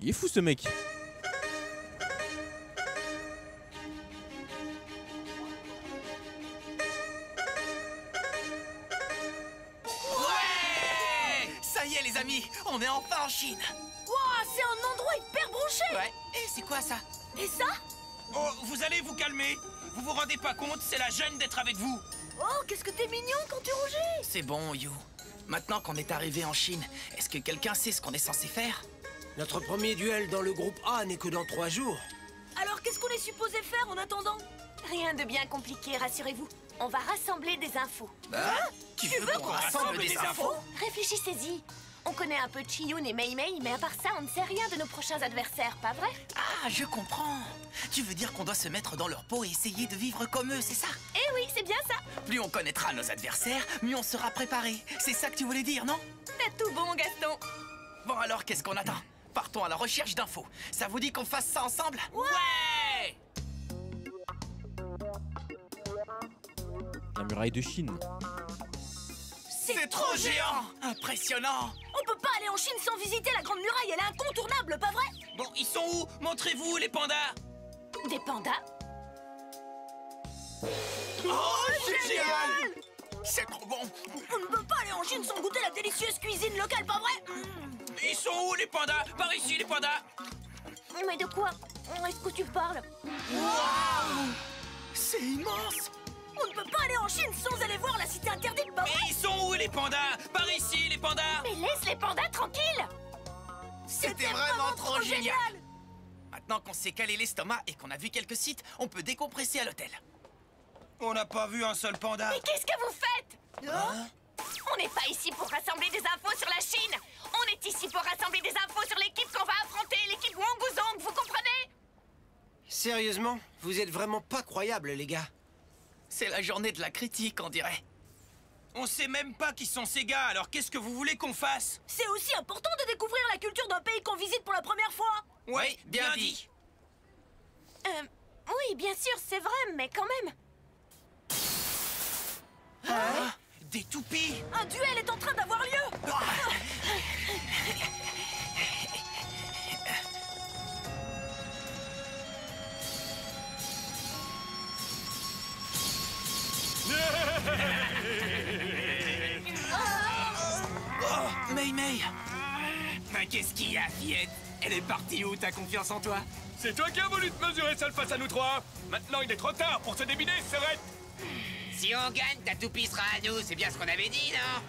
Il est fou ce mec. Ouais! Ça y est les amis, on est enfin en Chine. Wouah, c'est un endroit hyper branché. Ouais, et c'est quoi ça? Et ça? Oh, vous allez vous calmer. Vous vous rendez pas compte, c'est la gêne d'être avec vous. Oh, qu'est-ce que t'es mignon quand tu rougis. C'est bon, You. Maintenant qu'on est arrivé en Chine, est-ce que quelqu'un sait ce qu'on est censé faire? Notre premier duel dans le groupe A n'est que dans 3 jours. Alors qu'est-ce qu'on est supposé faire en attendant? Rien de bien compliqué, rassurez-vous. On va rassembler des infos. Tu veux qu'on rassemble des infos? Réfléchissez-y. On connaît un peu Chiyun et Mei Mei, mais à part ça, on ne sait rien de nos prochains adversaires, pas vrai? Ah, je comprends. Tu veux dire qu'on doit se mettre dans leur peau et essayer de vivre comme eux, c'est ça? Eh oui, c'est bien ça. Plus on connaîtra nos adversaires, mieux on sera préparé. C'est ça que tu voulais dire, non? T'as tout bon, Gaston. Bon alors, qu'est-ce qu'on attend? Partons à la recherche d'infos. Ça vous dit qu'on fasse ça ensemble? Ouais! La muraille de Chine. C'est trop géant! Impressionnant! On peut pas aller en Chine sans visiter la Grande Muraille, elle est incontournable, pas vrai? Bon, ils sont où? Montrez-vous les pandas. Des pandas? Oh, c'est génial! C'est trop bon! On ne peut pas aller en Chine sans goûter la délicieuse cuisine locale, pas vrai? Ils sont où les pandas? Par ici les pandas. Mais de quoi est-ce que tu parles? Waouh! C'est immense! On ne peut pas aller en Chine sans aller voir la cité interdite, pas vrai? Mais ils sont où les pandas? Par ici les pandas. Mais laisse les pandas tranquilles. C'était vraiment trop génial! Maintenant qu'on s'est calé l'estomac et qu'on a vu quelques sites, on peut décompresser à l'hôtel. On n'a pas vu un seul panda. Mais qu'est-ce que vous faites? On n'est pas ici pour rassembler des infos sur la Chine. On est ici pour rassembler des infos sur l'équipe qu'on va affronter, l'équipe Wonguzong, vous comprenez? Sérieusement, vous êtes vraiment pas croyables, les gars. C'est la journée de la critique, on dirait. On sait même pas qui sont ces gars, alors qu'est-ce que vous voulez qu'on fasse? C'est aussi important de découvrir la culture d'un pays qu'on visite pour la première fois. Ouais, bien dit. Oui, bien sûr, c'est vrai, mais quand même. Des toupies. Un duel est en train d'avoir lieu. Oh, Mei Mei! Mais qu'est-ce qu'il y a, fillette? Elle est partie où, ta confiance en toi? C'est toi qui as voulu te mesurer seul face à nous trois. Maintenant, il est trop tard pour se débiner, Serette. Si on gagne, ta toupie sera à nous, c'est bien ce qu'on avait dit, non?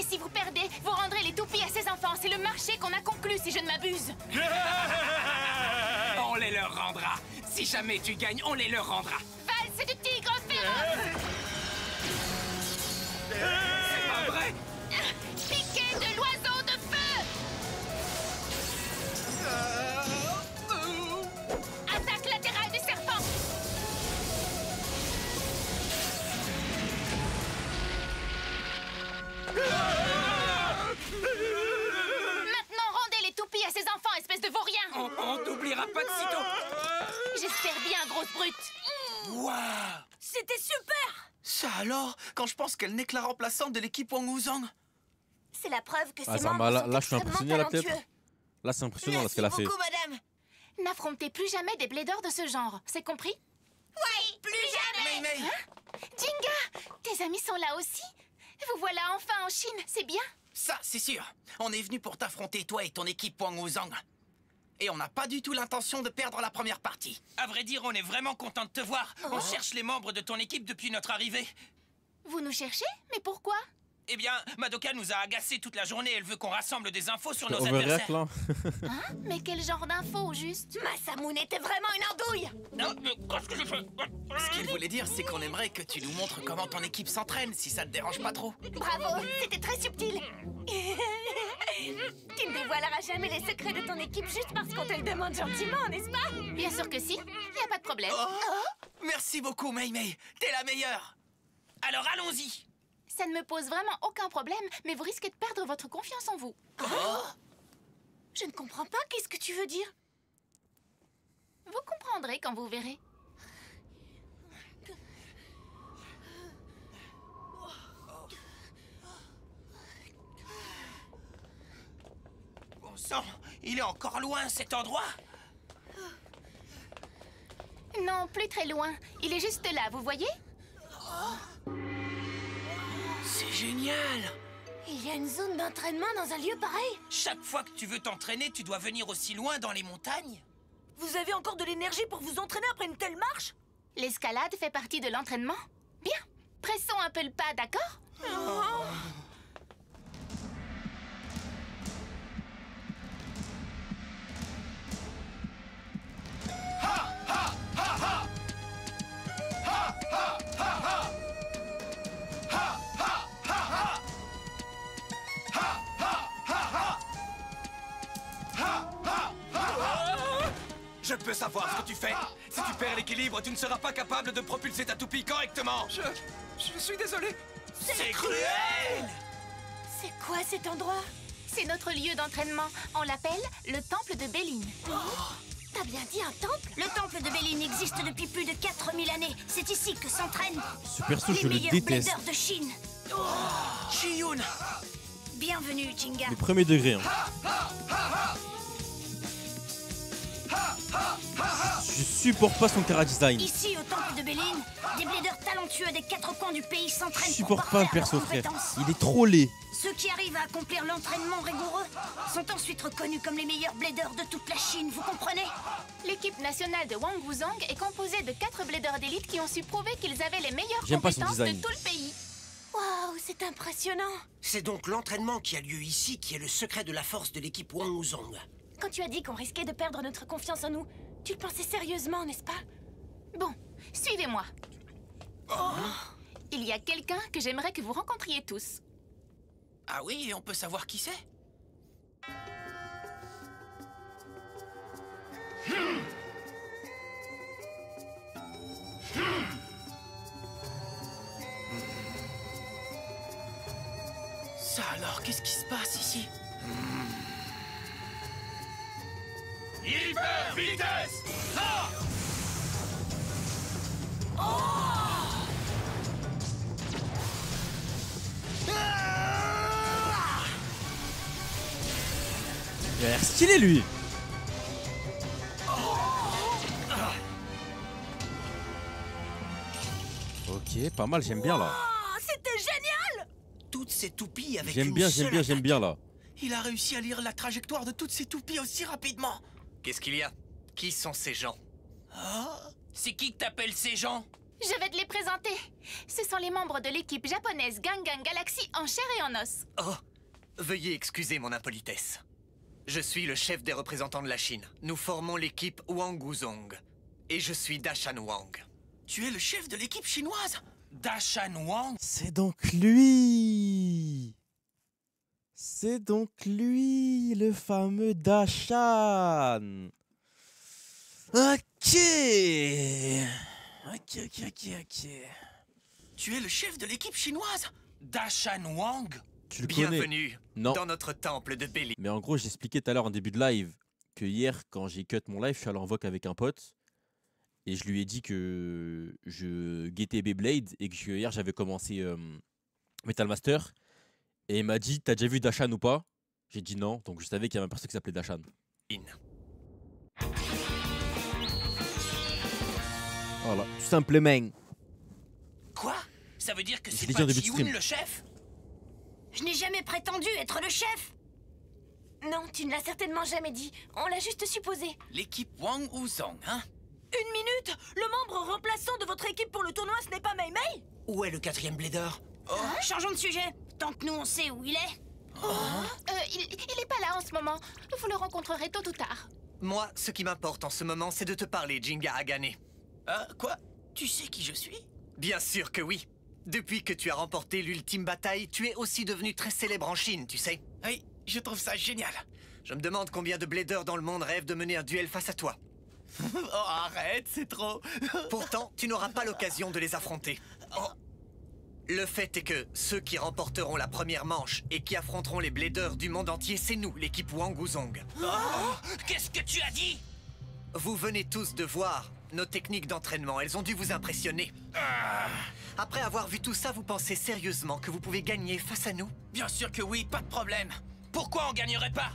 Et si vous perdez, vous rendrez les toupies à ces enfants. C'est le marché qu'on a conclu, si je ne m'abuse. On les leur rendra. Si jamais tu gagnes, on les leur rendra. Valse du tigre féroce. C'est pas vrai. Piquet de l'oiseau de feu. Attaque latérale du serpent. Maintenant, rendez les toupies à ces enfants, espèce de vaurien. On t'oubliera pas de sitôt. J'espère bien, grosse brute. Waouh! C'était super. Ça alors, quand je pense qu'elle n'est que la remplaçante de l'équipe Wonguzong. C'est la preuve que Ah, ces ça, membres là, sont là, je suis extrêmement impressionné là talentueux. peut-être. Là c'est impressionnant là, ce qu'elle a fait. madame. N'affrontez plus jamais des blédeurs de ce genre, c'est compris? Oui, plus jamais. Mei Mei! Jinga, tes amis sont là aussi? Vous voilà enfin en Chine, c'est bien. Ça, c'est sûr. On est venu pour t'affronter, toi et ton équipe Wonguzong. Et on n'a pas du tout l'intention de perdre la première partie. À vrai dire, on est vraiment content de te voir. On cherche les membres de ton équipe depuis notre arrivée. Vous nous cherchez? Mais pourquoi? Eh bien, Madoka nous a agacés toute la journée. Elle veut qu'on rassemble des infos sur nos Overreact adversaires. là. Hein? Mais quel genre d'infos, au juste? Masamune était vraiment une andouille. Non, mais qu'est-ce que j'ai fait? Ce qu'il voulait dire, c'est qu'on aimerait que tu nous montres comment ton équipe s'entraîne, si ça te dérange pas trop. Bravo, c'était très subtil. Tu ne dévoileras jamais les secrets de ton équipe juste parce qu'on te le demande gentiment, n'est-ce pas? Bien sûr que si, y a pas de problème. Merci beaucoup, Mei Mei. T'es la meilleure. Alors allons-y. Ça ne me pose vraiment aucun problème, mais vous risquez de perdre votre confiance en vous. Je ne comprends pas, qu'est-ce que tu veux dire? Vous comprendrez quand vous verrez. Bon sang, Il est encore loin, cet endroit. Non, plus très loin. Il est juste là, vous voyez? C'est génial. Il y a une zone d'entraînement dans un lieu pareil? Chaque fois que tu veux t'entraîner, tu dois venir aussi loin dans les montagnes. Vous avez encore de l'énergie pour vous entraîner après une telle marche? L'escalade fait partie de l'entraînement. Bien, pressons un peu le pas, d'accord? Je peux savoir ce que tu fais. Si tu perds l'équilibre, tu ne seras pas capable de propulser ta toupie correctement. Je suis désolé. C'est cruel! C'est quoi cet endroit? C'est notre lieu d'entraînement. On l'appelle le temple de Béline. T'as bien dit un temple? Le temple de Béline existe depuis plus de 4000 années. C'est ici que s'entraînent Ce perso, je les le meilleurs déteste. bladers de Chine. Chiyun. Bienvenue, Jinga. Le premier degré. Hein. Je supporte pas son chara design. Ici, au temple de Béline, des bladers talentueux des 4 coins du pays Je s'entraînent pour supporte pas le parfaire perso, leurs frère. compétences. Il est trop laid. Ceux qui arrivent à accomplir l'entraînement rigoureux sont ensuite reconnus comme les meilleurs bladers de toute la Chine, vous comprenez? L'équipe nationale de Wangwuzhong est composée de 4 bladers d'élite qui ont su prouver qu'ils avaient les meilleures J'aime pas son compétences de design. tout le pays. Waouh, c'est impressionnant. C'est donc l'entraînement qui a lieu ici qui est le secret de la force de l'équipe Wangwuzhong. Quand tu as dit qu'on risquait de perdre notre confiance en nous, tu le pensais sérieusement, n'est-ce pas? Bon, suivez-moi. Il y a quelqu'un que j'aimerais que vous rencontriez tous. Ah oui, et on peut savoir qui c'est? Ça alors, qu'est-ce qui se passe ici? Hyper vitesse. Il a l'air stylé, lui. Ok, pas mal, j'aime bien là. Oh, c'était génial! Toutes ces toupies avec J'aime une bien, seule j'aime attaque. bien là. Il a réussi à lire la trajectoire de toutes ces toupies aussi rapidement. Qu'est-ce qu'il y a? Qui sont ces gens? C'est qui que t'appelles ces gens? Je vais te les présenter. Ce sont les membres de l'équipe japonaise Gangan Galaxy en chair et en os. Oh, veuillez excuser mon impolitesse. Je suis le chef des représentants de la Chine. Nous formons l'équipe Wangwuzhong. Et je suis Dashan Wang. Tu es le chef de l'équipe chinoise? Dashan Wang? C'est donc lui. C'est donc lui, le fameux Dashan. Ok. Ok. Tu es le chef de l'équipe chinoise? Dashan Wang? Tu le connais? Bienvenue Non. dans notre temple de Béline. Mais en gros, j'expliquais tout à l'heure en début de live que hier, quand j'ai cut mon live, je suis allé en voc avec un pote. Et je lui ai dit que je guettais Beyblade et que hier, j'avais commencé Metal Master. Et il m'a dit, t'as déjà vu Dashan ou pas? J'ai dit non, donc je savais qu'il y avait un perso qui s'appelait Dashan. Voilà, tout simplement. Quoi? Ça veut dire que Je c'est l'ai dit pas en début de Chiyun stream. le chef? Je n'ai jamais prétendu être le chef. Non, tu ne l'as certainement jamais dit. On l'a juste supposé. L'équipe Wangwuzhong, hein? Une minute! Le membre remplaçant de votre équipe pour le tournoi, ce n'est pas Mei Mei? Où est le 4e blader? Changeons de sujet. Tant que nous, on sait où il est. Il est pas là en ce moment. Vous le rencontrerez tôt ou tard. Moi, ce qui m'importe en ce moment, c'est de te parler, Jinga Hagane. Quoi? Tu sais qui je suis? Bien sûr que oui. Depuis que tu as remporté l'ultime bataille, tu es aussi devenu très célèbre en Chine, tu sais. Oui, je trouve ça génial. Je me demande combien de bladers dans le monde rêvent de mener un duel face à toi. Oh, arrête, c'est trop. Pourtant, tu n'auras pas l'occasion de les affronter. Le fait est que ceux qui remporteront la première manche et qui affronteront les bladers du monde entier, c'est nous, l'équipe Wangwuzhong. Qu'est-ce que tu as dit? Vous venez tous de voir nos techniques d'entraînement. Elles ont dû vous impressionner. Après avoir vu tout ça, vous pensez sérieusement que vous pouvez gagner face à nous? Bien sûr que oui, pas de problème. Pourquoi on gagnerait pas?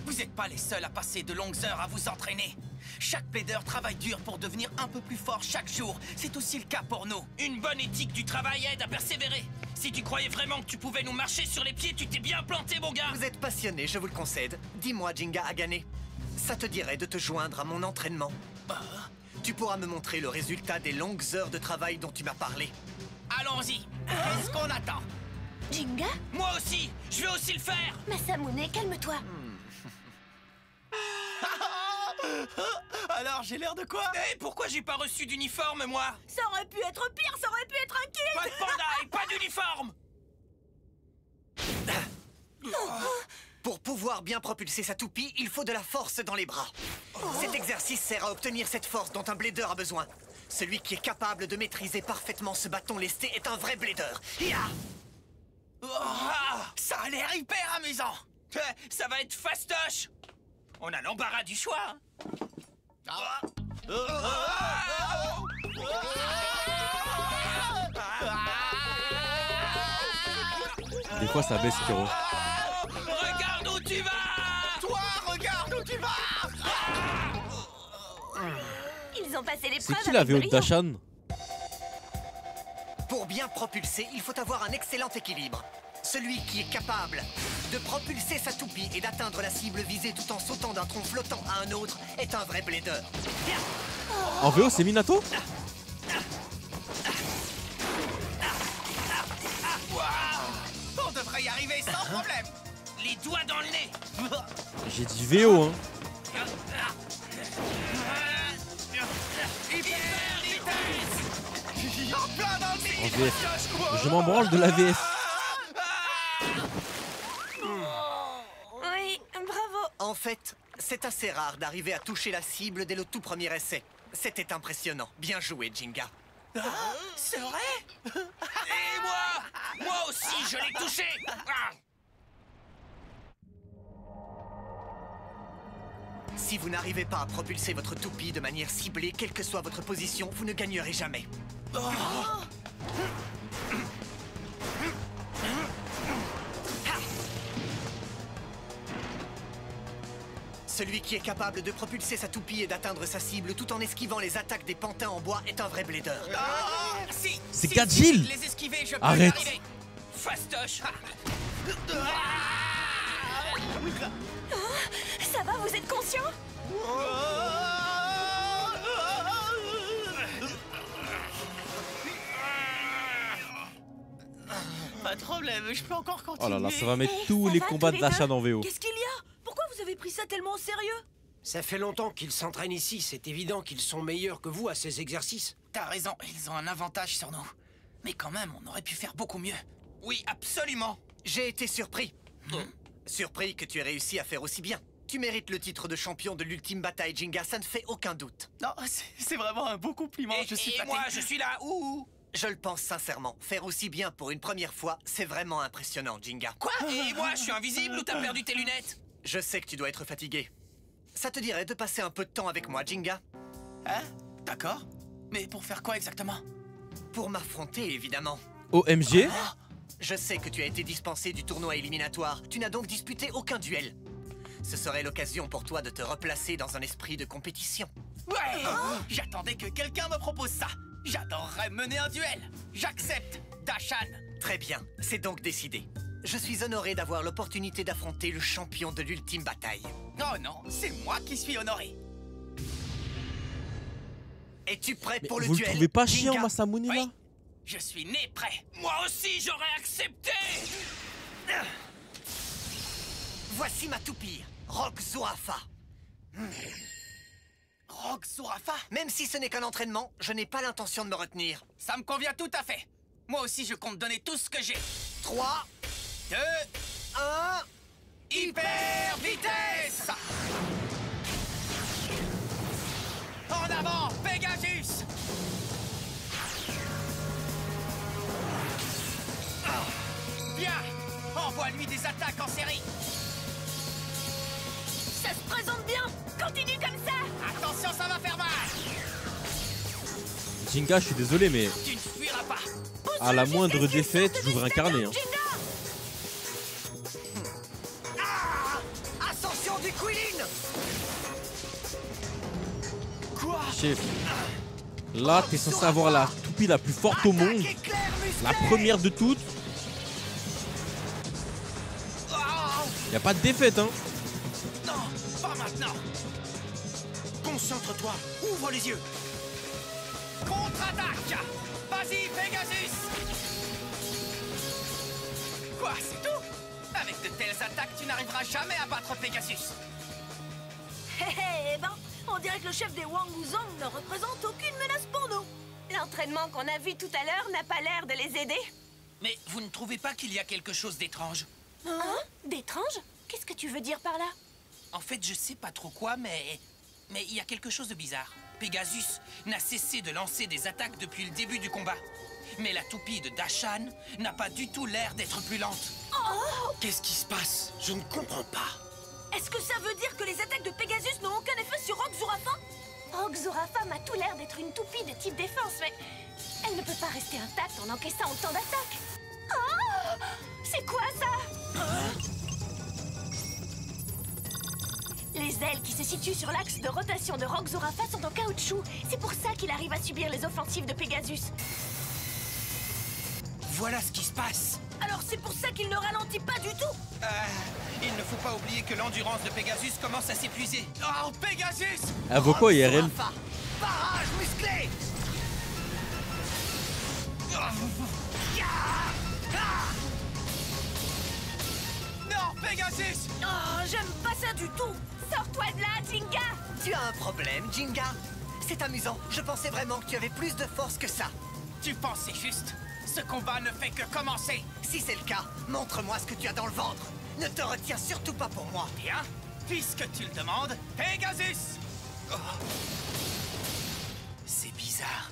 Vous n'êtes pas les seuls à passer de longues heures à vous entraîner. Chaque plaideur travaille dur pour devenir un peu plus fort chaque jour. C'est aussi le cas pour nous. Une bonne éthique du travail aide à persévérer. Si tu croyais vraiment que tu pouvais nous marcher sur les pieds, tu t'es bien planté, mon gars. Vous êtes passionné, je vous le concède. Dis-moi, Jinga Hagane, ça te dirait de te joindre à mon entraînement? Tu pourras me montrer le résultat des longues heures de travail dont tu m'as parlé. Allons-y. Qu'est-ce qu'on attend? Jinga? Moi aussi, je vais aussi le faire. Masamune, calme-toi. Alors, j'ai l'air de quoi? Et pourquoi j'ai pas reçu d'uniforme, moi? Ça aurait pu être pire, ça aurait pu être un kid. Pas de panda et pas d'uniforme. Pour pouvoir bien propulser sa toupie, il faut de la force dans les bras. Cet exercice sert à obtenir cette force dont un blader a besoin. Celui qui est capable de maîtriser parfaitement ce bâton lesté est un vrai blader. Ça a l'air hyper amusant. Ça va être fastoche. On a l'embarras du choix. Des fois, ça baisse, Kiro. Regarde où tu vas. Toi, regarde où tu vas. Ils ont passé l'épreuve. C'est qui la VO de brio. Dashan? Pour bien propulser, il faut avoir un excellent équilibre. Celui qui est capable de propulser sa toupie et d'atteindre la cible visée tout en sautant d'un tronc flottant à un autre est un vrai blader. En VO, c'est Minato? On devrait y arriver sans problème. Les doigts dans le nez. J'ai dit VO, hein. Hyper vitesse. En plein dans le En mille. VF. Je m'en branle de la VF. Oui, bravo. En fait, c'est assez rare d'arriver à toucher la cible dès le tout premier essai. C'était impressionnant. Bien joué, Jinga. C'est vrai? Et moi aussi, je l'ai touché. Si vous n'arrivez pas à propulser votre toupie de manière ciblée, quelle que soit votre position, vous ne gagnerez jamais. Celui qui est capable de propulser sa toupie et d'atteindre sa cible tout en esquivant les attaques des pantins en bois est un vrai blader. Si Gajil. les esquiver, je peux Arrête. y arriver. Fastoche. Ça va, vous êtes conscient? Pas de problème, je peux encore continuer. Oh là là, ça va mettre tous ça les va, combats tous de les Dashan deux en VO. Qu'est-ce qu'il y a? Pourquoi vous avez pris ça tellement au sérieux? Ça fait longtemps qu'ils s'entraînent ici, c'est évident qu'ils sont meilleurs que vous à ces exercices. T'as raison, ils ont un avantage sur nous. Mais quand même, on aurait pu faire beaucoup mieux. Oui, absolument. J'ai été surpris. Surpris que tu aies réussi à faire aussi bien. Tu mérites le titre de champion de l'ultime bataille, Jinga, ça ne fait aucun doute. Non, c'est vraiment un beau compliment, Et, je suis et flatté. moi, je suis là. Ouh. Je le pense sincèrement. Faire aussi bien pour une première fois, c'est vraiment impressionnant, Jinga. Quoi? Et moi, je suis invisible ou t'as perdu tes lunettes? Je sais que tu dois être fatigué. Ça te dirait de passer un peu de temps avec moi, Jinga? Hein? D'accord. Mais pour faire quoi exactement? Pour m'affronter, évidemment. OMG? Je sais que tu as été dispensé du tournoi éliminatoire. Tu n'as donc disputé aucun duel. Ce serait l'occasion pour toi de te replacer dans un esprit de compétition. Ouais! J'attendais que quelqu'un me propose ça. J'adorerais mener un duel. J'accepte, Dashan. Très bien, c'est donc décidé. Je suis honoré d'avoir l'opportunité d'affronter le champion de l'ultime bataille. Oh non, c'est moi qui suis honoré. Es-tu prêt Mais pour le vous le duel, trouvez pas Jinga? chiant, Masamune, là? Oui. Je suis né prêt. Moi aussi, j'aurais accepté. Voici ma toupie, Rock Zurafa. Rock Zurafa, Même si ce n'est qu'un entraînement, je n'ai pas l'intention de me retenir. ça me convient tout à fait. Moi aussi, je compte donner tout ce que j'ai. 3, 2, 1... hyper vitesse. En avant, Pegasus. Bien, envoie-lui des attaques en série. Ça se présente bien. Continue comme ça. Attention, ça va faire mal. Jinga, je suis désolé, mais Tu ne fuiras pas. à la moindre défaite, j'ouvre un carnet. Hein. Ascension du c'est Quilin. Quoi? Chef. Là, t'es censé avoir la toupie la plus forte au monde. La première de toutes. Y a pas de défaite, hein. Non, pas maintenant. Concentre-toi, ouvre les yeux. Contre-attaque. Vas-y, Pegasus. Quoi, c'est tout? Avec de telles attaques, tu n'arriveras jamais à battre Pegasus. Eh ben, on dirait que le chef des Wang Wuzong ne représente aucune menace pour nous. L'entraînement qu'on a vu tout à l'heure n'a pas l'air de les aider. Mais vous ne trouvez pas qu'il y a quelque chose d'étrange? Hein? D'étrange? Qu'est-ce que tu veux dire par là? En fait, je sais pas trop quoi, mais il y a quelque chose de bizarre. Pegasus n'a cessé de lancer des attaques depuis le début du combat. Mais la toupie de Dashan n'a pas du tout l'air d'être plus lente. Qu'est-ce qui se passe? Je ne comprends pas. Est-ce que ça veut dire que les attaques de Pegasus n'ont aucun effet sur Rock Zurafa? Rock Zurafa a tout l'air d'être une toupie de type défense, mais elle ne peut pas rester intacte en encaissant autant d'attaques. Oh! C'est quoi ça? Les ailes qui se situent sur l'axe de rotation de Rock Zurafa sont en caoutchouc. C'est pour ça qu'il arrive à subir les offensives de Pegasus. Voilà ce qui se passe. Alors c'est pour ça qu'il ne ralentit pas du tout. Il ne faut pas oublier que l'endurance de Pegasus commence à s'épuiser. Oh, Pegasus! Elle vaut quoi, IRL? Barrage musclé. Non, Pegasus! Oh, j'aime pas ça du tout. Sors-toi de là, Jinga! Tu as un problème, Jinga? C'est amusant. Je pensais vraiment que tu avais plus de force que ça. Tu pensais juste? Ce combat ne fait que commencer. Si c'est le cas, montre-moi ce que tu as dans le ventre. Ne te retiens surtout pas pour moi. Bien, puisque tu le demandes, Pegasus! Oh. C'est bizarre.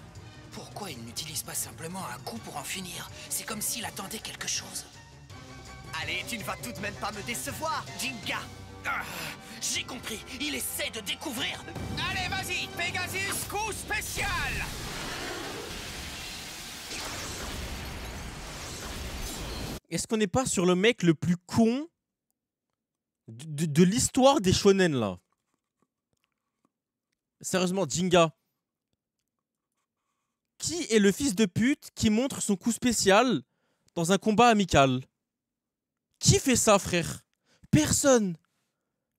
Pourquoi il n'utilise pas simplement un coup pour en finir? C'est comme s'il attendait quelque chose. Allez, tu ne vas tout de même pas me décevoir, Jinga. Ah, j'ai compris, il essaie de découvrir. Allez, vas-y, Pegasus, coup spécial! Est-ce qu'on n'est pas sur le mec le plus con de l'histoire des shonen, là? Sérieusement, Jinga. Qui est le fils de pute qui montre son coup spécial dans un combat amical? Qui fait ça, frère? Personne.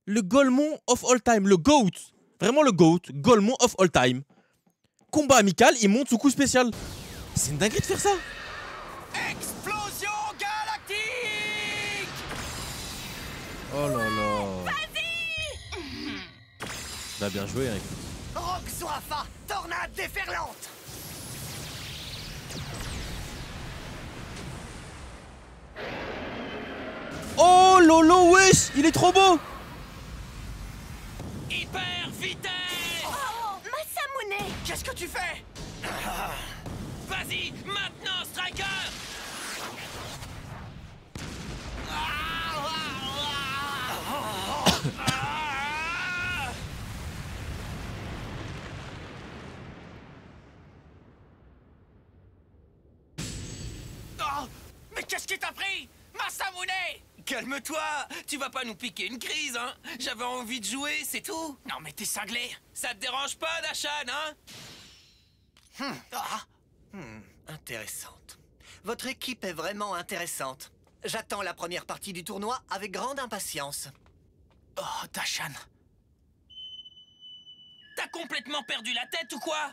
Le Golemon of all time, le GOAT. Vraiment le GOAT, Golemon of all time. Combat amical, il monte son coup spécial. C'est une dinguerie de faire ça. Explosion galactique! Oh là là. Bah bien joué, Eric. Rock Zurafa, tornade déferlante. Oh Lolo, wesh, il est trop beau. Hyper vitesse! Oh, Masamune! Qu'est-ce que tu fais? Vas-y, maintenant, Striker! Oh, mais qu'est-ce qui t'a pris? Masamune! Calme-toi! Tu vas pas nous piquer une crise, hein? J'avais envie de jouer, c'est tout! Non mais t'es cinglé! Ça te dérange pas, Dashan, hein? Intéressante. Votre équipe est vraiment intéressante. J'attends la première partie du tournoi avec grande impatience. Oh, Dashan. T'as complètement perdu la tête ou quoi?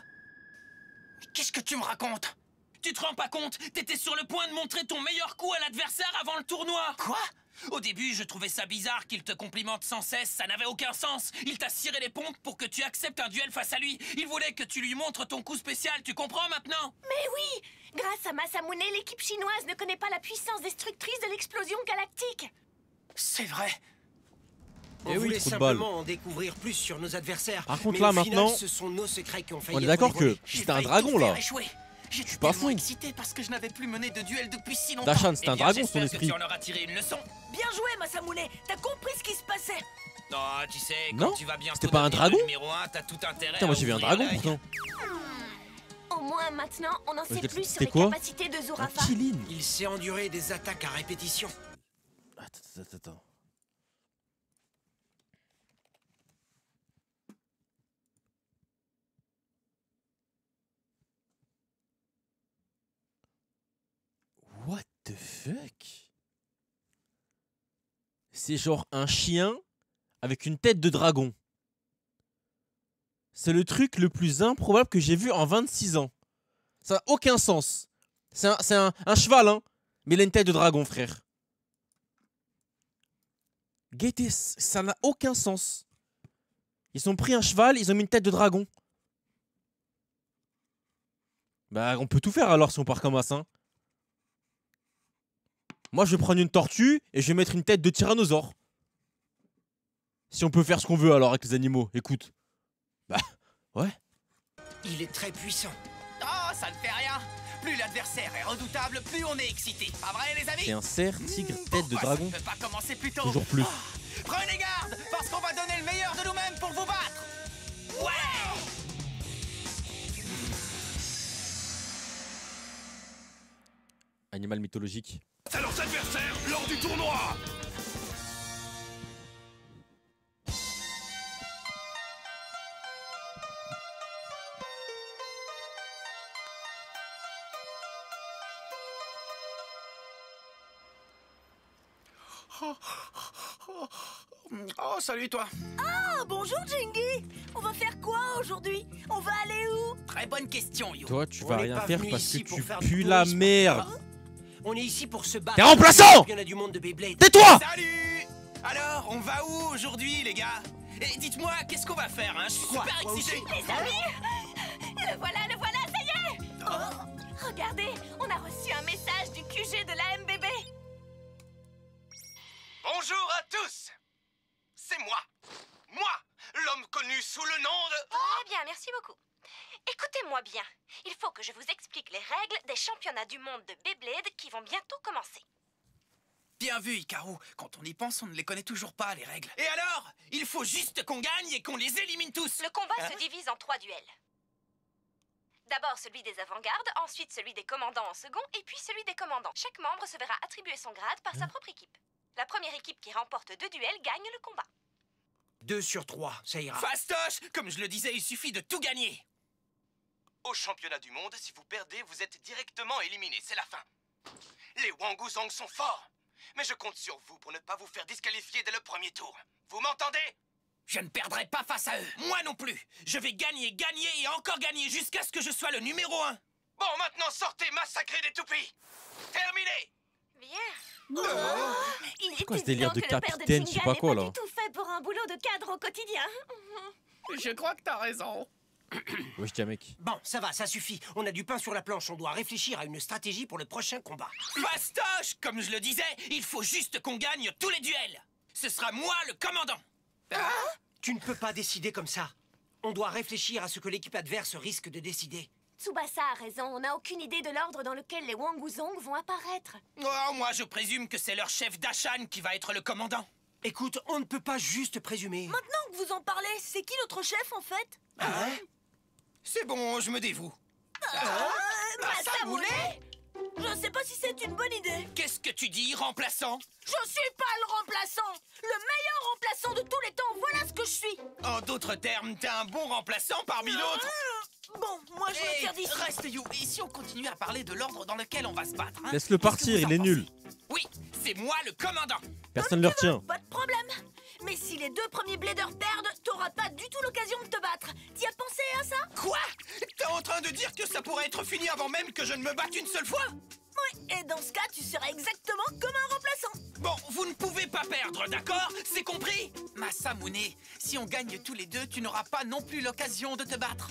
Qu'est-ce que tu me racontes? Tu te rends pas compte? T'étais sur le point de montrer ton meilleur coup à l'adversaire avant le tournoi! Quoi? Au début, je trouvais ça bizarre qu'il te complimente sans cesse, ça n'avait aucun sens. Il t'a ciré les pompes pour que tu acceptes un duel face à lui. Il voulait que tu lui montres ton coup spécial, tu comprends maintenant? Mais oui! Grâce à Masamune, l'équipe chinoise ne connaît pas la puissance destructrice de l'explosion galactique. C'est vrai. On Eh oui, voulait trou de simplement en découvrir plus sur nos adversaires. Par contre, mais là, au final, maintenant, ce sont nos secrets qui ont failli on est être d'accord dévoilés. que c'était un dragon, là. J'étais suis pas tellement fou. excité parce que je n'avais plus mené de duel depuis si longtemps. Dashan, c'est un Eh bien, dragon, son j'espère que esprit. tu en auras tiré une leçon. Bien joué, Masamune. T'as compris ce qui se passait. Non, tu sais, Non, quand tu vas bientôt c'était pas un devenir dragon le numéro 1, t'as tout intérêt. Putain, moi à j'ai vu un ouvrir dragon l'œil. pourtant. Au moins maintenant, on en sait c'était- plus sur c'était les quoi? capacités de Un Zurafa. Kilin. Il sait endurer des attaques à répétition. Attends. c'est genre un chien avec une tête de dragon. C'est le truc le plus improbable que j'ai vu en 26 ans. Ça n'a aucun sens. C'est un cheval, hein. Mais il a une tête de dragon, frère. Guettez, ça n'a aucun sens. Ils ont pris un cheval, ils ont mis une tête de dragon. Bah, on peut tout faire alors si on part comme ça. Hein. Moi, je vais prendre une tortue et je vais mettre une tête de tyrannosaure. Si on peut faire ce qu'on veut alors avec les animaux, écoute. Bah, ouais. Il est très puissant. Oh, ça ne fait rien. Plus l'adversaire est redoutable, plus on est excité. Pas vrai, les amis? C'est un cerf, tigre, tête de Pourquoi dragon. ça ne peut pas commencer plus tôt? Toujours plus. Oh, prenez garde, parce qu'on va donner le meilleur de nous-mêmes pour vous battre. Ouais! Animal mythologique. C'est leurs adversaires lors du tournoi. Oh, salut toi. Ah, bonjour Jingy. On va faire quoi aujourd'hui? On va aller où? Très bonne question, Yo. Toi, tu On vas n'est rien pas faire venu parce que ici pour tu faire du pues la tourisme. merde. On est ici pour se battre. T'es remplaçant! Il y en a du monde de Beyblade. Tais-toi! Salut! Alors, on va où aujourd'hui, les gars? Et dites-moi, qu'est-ce qu'on va faire, hein? Je suis Quoi, super toi excité. Les amis, le voilà, ça y est. Oh, regardez, on a reçu un message du QG de la MBB. Bonjour à tous. C'est moi. Moi, l'homme connu sous le nom de... Très bien, merci beaucoup. Écoutez-moi bien. Il faut que je vous explique les règles des championnats du monde de Beyblade qui vont bientôt commencer. Bien vu, Hikaru. Quand on y pense, on ne les connaît toujours pas, les règles. Et alors? Il faut juste qu'on gagne et qu'on les élimine tous. Le combat se divise en 3 duels. D'abord celui des avant-gardes, ensuite celui des commandants en second, et puis celui des commandants. Chaque membre se verra attribuer son grade par sa propre équipe. La première équipe qui remporte 2 duels gagne le combat. 2 sur 3, ça ira. Fastoche! Comme je le disais, il suffit de tout gagner. Au championnat du monde, si vous perdez, vous êtes directement éliminé. C'est la fin. Les Wanguzong sont forts. Mais je compte sur vous pour ne pas vous faire disqualifier dès le premier tour. Vous m'entendez? Je ne perdrai pas face à eux. Moi non plus. Je vais gagner, gagner et encore gagner jusqu'à ce que je sois le numéro 1. Bon, maintenant sortez, massacrez des toupies. Terminé. Bien. Il est quoi ce délire évident de que le père de capitaine, je sais Jinga pas n'est quoi, pas là du tout fait pour un boulot de cadre au quotidien. Je crois que t'as raison. Wesh, tiens, mec. Bon, ça va, ça suffit. On a du pain sur la planche. On doit réfléchir à une stratégie pour le prochain combat. Fastoche! Comme je le disais, il faut juste qu'on gagne tous les duels. Ce sera moi le commandant. Tu ne peux pas décider comme ça. On doit réfléchir à ce que l'équipe adverse risque de décider. Tsubasa a raison, on n'a aucune idée de l'ordre dans lequel les Wanguzong vont apparaître. Oh, moi je présume que c'est leur chef Dashan qui va être le commandant. Écoute, on ne peut pas juste présumer. Maintenant que vous en parlez, c'est qui notre chef en fait? C'est bon, je me dévoue. Masamune? Je sais pas si c'est une bonne idée. Qu'est-ce que tu dis, remplaçant? Je suis pas le remplaçant. Le meilleur remplaçant de tous les temps, voilà ce que je suis. En d'autres termes, t'es un bon remplaçant parmi d'autres. Bon, moi je me Hey, tire d'ici. reste You. Et si on continue à parler de l'ordre dans lequel on va se battre, hein? Laisse-le partir, Qu'est-ce que vous il est en nul. pensez? Oui, c'est moi le commandant. Personne ne le retient. Pas de problème. Mais si les 2 premiers bladers perdent, t'auras pas du tout l'occasion de te battre. T'y as pensé à ça? Quoi? T'es en train de dire que ça pourrait être fini avant même que je ne me batte une seule fois? Oui, et dans ce cas, tu seras exactement comme un remplaçant. Bon, vous ne pouvez pas perdre, d'accord? C'est compris? Masamune, si on gagne tous les deux, tu n'auras pas non plus l'occasion de te battre.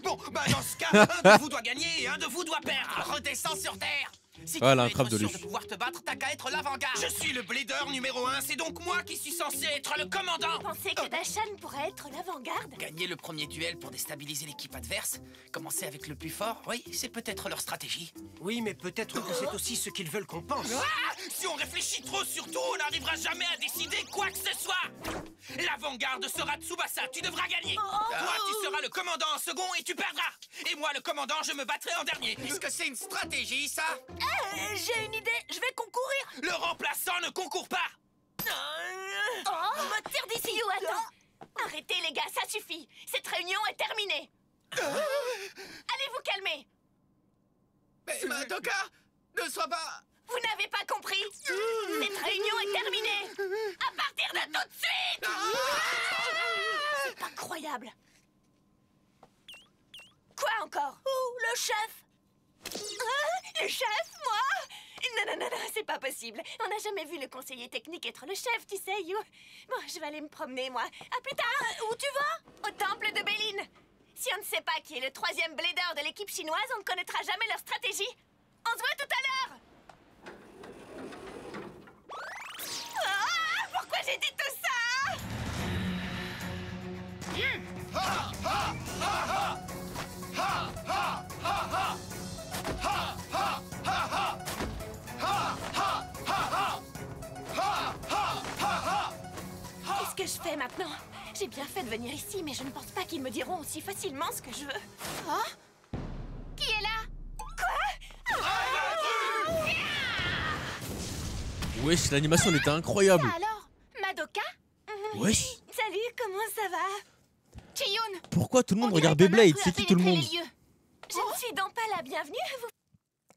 Bon, bah dans ce cas, un de vous doit gagner et un de vous doit perdre. Redescends sur Terre. Si Voilà, un tu veux crabe être de sûr luche. de pouvoir te battre, t'as qu'à être l'avant-garde. Je suis le blader numéro 1, c'est donc moi qui suis censé être le commandant. Pensez que Dashan pourrait être l'avant-garde? Gagner le premier duel pour déstabiliser l'équipe adverse, commencer avec le plus fort, oui, c'est peut-être leur stratégie. Oui, mais peut-être que c'est aussi ce qu'ils veulent qu'on pense. Ah! Si on réfléchit trop sur tout, on n'arrivera jamais à décider quoi que ce soit. L'avant-garde sera Tsubasa, tu devras gagner. Toi, tu seras le commandant en second et tu perdras. Et moi, le commandant, je me battrai en dernier. Est-ce que c'est une stratégie, ça? J'ai une idée, je vais concourir. Le remplaçant ne concourt pas. On me tire d'ici. You, attends. Arrêtez les gars, ça suffit. Cette réunion est terminée. Allez vous calmer. Mais Madoka, ne sois pas... Vous n'avez pas compris? incroyable. Quoi encore? Oh, le chef! Ah, le chef, moi? Non, c'est pas possible. On n'a jamais vu le conseiller technique être le chef, tu sais, You. Bon, je vais aller me promener, moi. À plus tard. Où tu vas? Au temple de Béline. Si on ne sait pas qui est le 3e blader de l'équipe chinoise, on ne connaîtra jamais leur stratégie. On se voit tout à l'heure. Ah, pourquoi j'ai dit tout ça? Qu'est-ce que je fais maintenant? J'ai bien fait de venir ici, mais je ne pense pas qu'ils me diront aussi facilement ce que je veux. Oh? Qui est là? Quoi? Wesh, l'animation elle était incroyable. Ça alors? Madoka? Wesh. Salut, comment ça va? Chiyun! Pourquoi tout le monde On regarde dirait qu'on a Beyblade? cru C'est qui tout le pénétrer monde? les lieux. Je ne suis donc pas la bienvenue. Vous...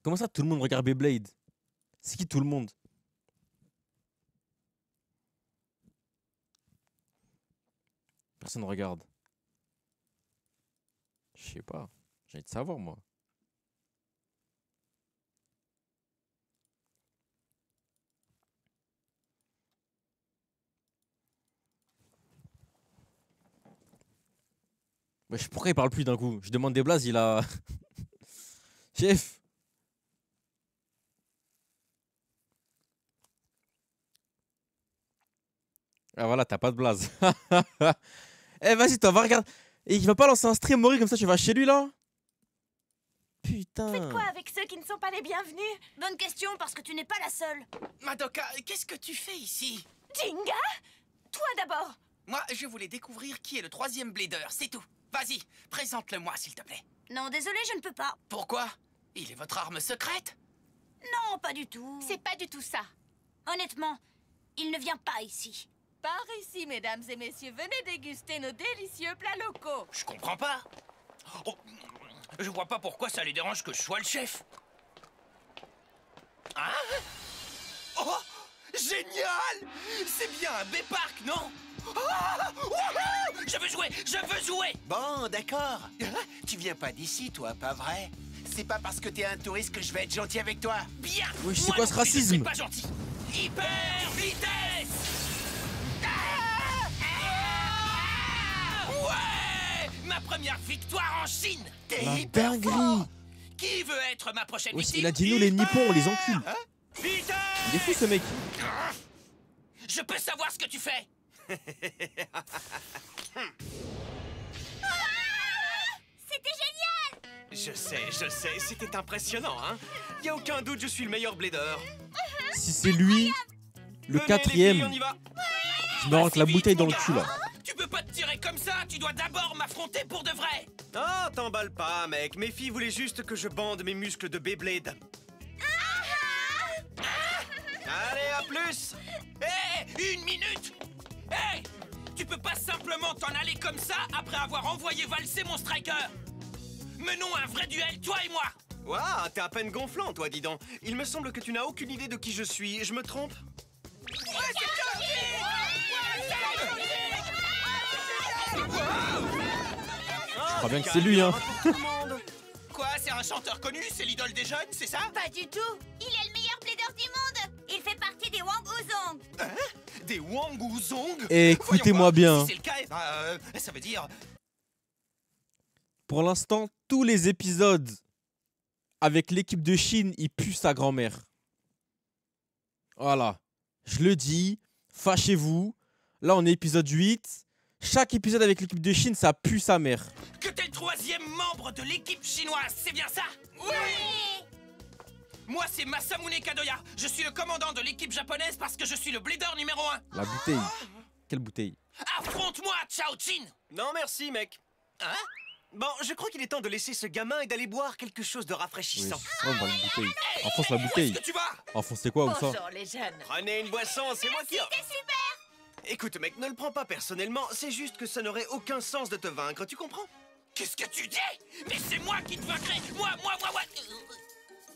Comment ça tout le monde regarde Beyblade? C'est qui tout le monde? Personne ne regarde. Je sais pas. J'ai envie de savoir, moi. Wesh, pourquoi il parle plus d'un coup? Je demande des blazes, il a... Chef! Ah voilà, t'as pas de blaze. Eh vas-y, toi, va regarder. Et il va pas lancer un stream, Maury, comme ça tu vas chez lui, là? Putain. Faites quoi avec ceux qui ne sont pas les bienvenus? Bonne question, parce que tu n'es pas la seule. Madoka, qu'est-ce que tu fais ici? Jinga? Toi d'abord. Moi, je voulais découvrir qui est le 3e blader, c'est tout. Vas-y, présente-le-moi, s'il te plaît. Non, désolé, je ne peux pas. Pourquoi? Il est votre arme secrète? Non, pas du tout. C'est pas du tout ça. Honnêtement, il ne vient pas ici. Par ici, mesdames et messieurs, venez déguster nos délicieux plats locaux. Je comprends pas. Oh, je vois pas pourquoi ça les dérange que je sois le chef. Hein? Oh, génial! C'est bien un B-Park, non? Ah, wouhou! Je veux jouer! Je veux jouer! Bon, d'accord. Tu viens pas d'ici, toi, pas vrai? C'est pas parce que t'es un touriste que je vais être gentil avec toi. Bien! Wesh, c'est Moi quoi non ce plus, je racisme? suis pas gentil. Hyper vitesse! Ouais! Ma première victoire en Chine! T'es La hyper dinguerie. fort! Qui veut être ma prochaine Wesh, victime? il a dit nous les nippons, on les encule. Vitesse! Il est fou ce mec. Je peux savoir ce que tu fais? C'était génial! Je sais, c'était impressionnant, hein. Y a aucun doute, je suis le meilleur blader. Si c'est lui, le Venez, les filles, 4e, on y va. je me rentre la bouteille dans le cul là. Tu peux pas te tirer comme ça, tu dois d'abord m'affronter pour de vrai. Ah, t'emballe pas, mec. Mes filles voulaient juste que je bande mes muscles de Beyblade. Allez, à plus. Hé, 1 minute. Hé, tu peux pas simplement t'en aller comme ça après avoir envoyé valser mon striker. Menons un vrai duel, toi et moi. Waouh, t'es à peine gonflant, toi, dis donc. Il me semble que tu n'as aucune idée de qui je suis. Je me trompe? Je crois bien que c'est lui, hein. Quoi, c'est un chanteur connu? C'est l'idole des jeunes, c'est ça? Pas du tout. Il est le meilleur blader du monde! Il fait partie des Wang Wuzong! Hein? Des Wang Wuzong? Écoutez-moi bien. Si c'est le cas, ça veut dire... Pour l'instant, tous les épisodes avec l'équipe de Chine, ils puent sa grand-mère. Voilà. Je le dis, fâchez-vous. Là, on est épisode 8. Chaque épisode avec l'équipe de Chine, ça pue sa mère. Que t'es le 3e membre de l'équipe chinoise, c'est bien ça? Oui! Moi, c'est Masamune Kadoya. Je suis le commandant de l'équipe japonaise parce que je suis le blader numéro 1. La bouteille. Quelle bouteille? Affronte-moi, Chao Chin! Non, merci, mec. Hein? Bon, je crois qu'il est temps de laisser ce gamin et d'aller boire quelque chose de Oui, rafraîchissant. oh, bah, une bouteille. Enfonce la bouteille. Où est-ce que tu vas? Enfoncez quoi ou ça? Bonjour les jeunes. Prenez une boisson, c'est moi qui... C'était super! Écoute, mec, ne le prends pas personnellement. C'est juste que ça n'aurait aucun sens de te vaincre, tu comprends? Qu'est-ce que tu dis? Mais c'est moi qui te vaincrai! Moi!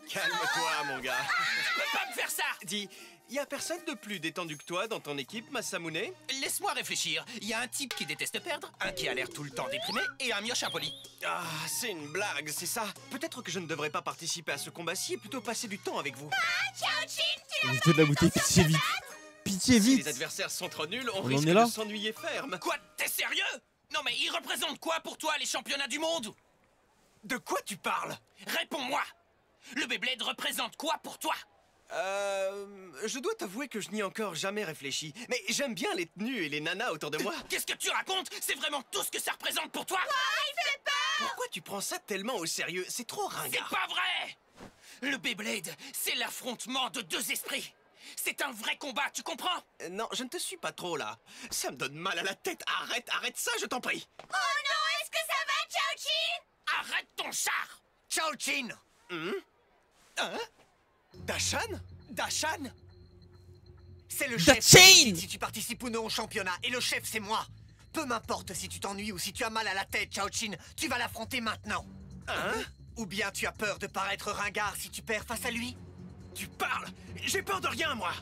Calme-toi, mon gars. Tu peux pas me faire ça! Dis, Y a personne de plus détendu que toi dans ton équipe, Masamune? Laisse-moi réfléchir. Il y a un type qui déteste perdre, un qui a l'air tout le temps déprimé et un mioche impoli. Ah, c'est une blague, c'est ça. Peut-être que je ne devrais pas participer à ce combat-ci et plutôt passer du temps avec vous. J'ai de la bouteille, pitié vite. Pitié Si vite. les adversaires sont trop nuls, on en risque est là de s'ennuyer ferme. Quoi? T'es sérieux? Non mais ils représentent quoi pour toi les championnats du monde? De quoi tu parles? Réponds-moi. Le Beyblade représente quoi pour toi? Je dois t'avouer que je n'y ai encore jamais réfléchi. Mais j'aime bien les tenues et les nanas autour de moi. Qu'est-ce que tu racontes? C'est vraiment tout ce que ça représente pour toi? Il fait peur! Pourquoi tu prends ça tellement au sérieux? C'est trop C'est ringard. pas vrai! Le Beyblade, c'est l'affrontement de deux esprits. C'est un vrai combat, tu comprends? Non, je ne te suis pas trop là. Ça me donne mal à la tête. Arrête ça, je t'en prie. Oh non, est-ce que ça va, Chao-Chin? Arrête ton char! Chao-Chin! Hein? Dashan? Dashan? C'est le Da chef Chain! qui décide si tu participes ou non au championnat. Et le chef, c'est moi. Peu m'importe si tu t'ennuies ou si tu as mal à la tête, Chao-Chin. Tu vas l'affronter maintenant. Hein? Ou bien tu as peur de paraître ringard si tu perds face à lui? Tu parles? J'ai peur de rien, moi.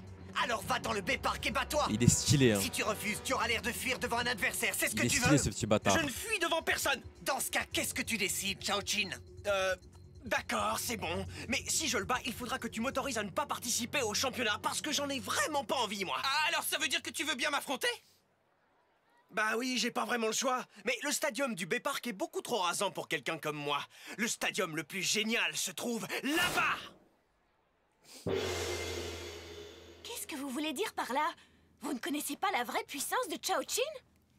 Alors va dans le B-Park et bats-toi. Il est stylé, hein. Si tu refuses, tu auras l'air de fuir devant un adversaire. C'est ce que Il est tu stylé, veux. ce petit bâtard. Je ne fuis devant personne. Dans ce cas, qu'est-ce que tu décides, Chao-Chin? D'accord, c'est bon. Mais si je le bats, il faudra que tu m'autorises à ne pas participer au championnat parce que j'en ai vraiment pas envie, moi. Ah, alors ça veut dire que tu veux bien m'affronter? Bah oui, j'ai pas vraiment le choix. Mais le stadium du B-Park est beaucoup trop rasant pour quelqu'un comme moi. Le stadium le plus génial se trouve là-bas. Qu'est-ce que vous voulez dire par là? Vous ne connaissez pas la vraie puissance de Chao-Chin?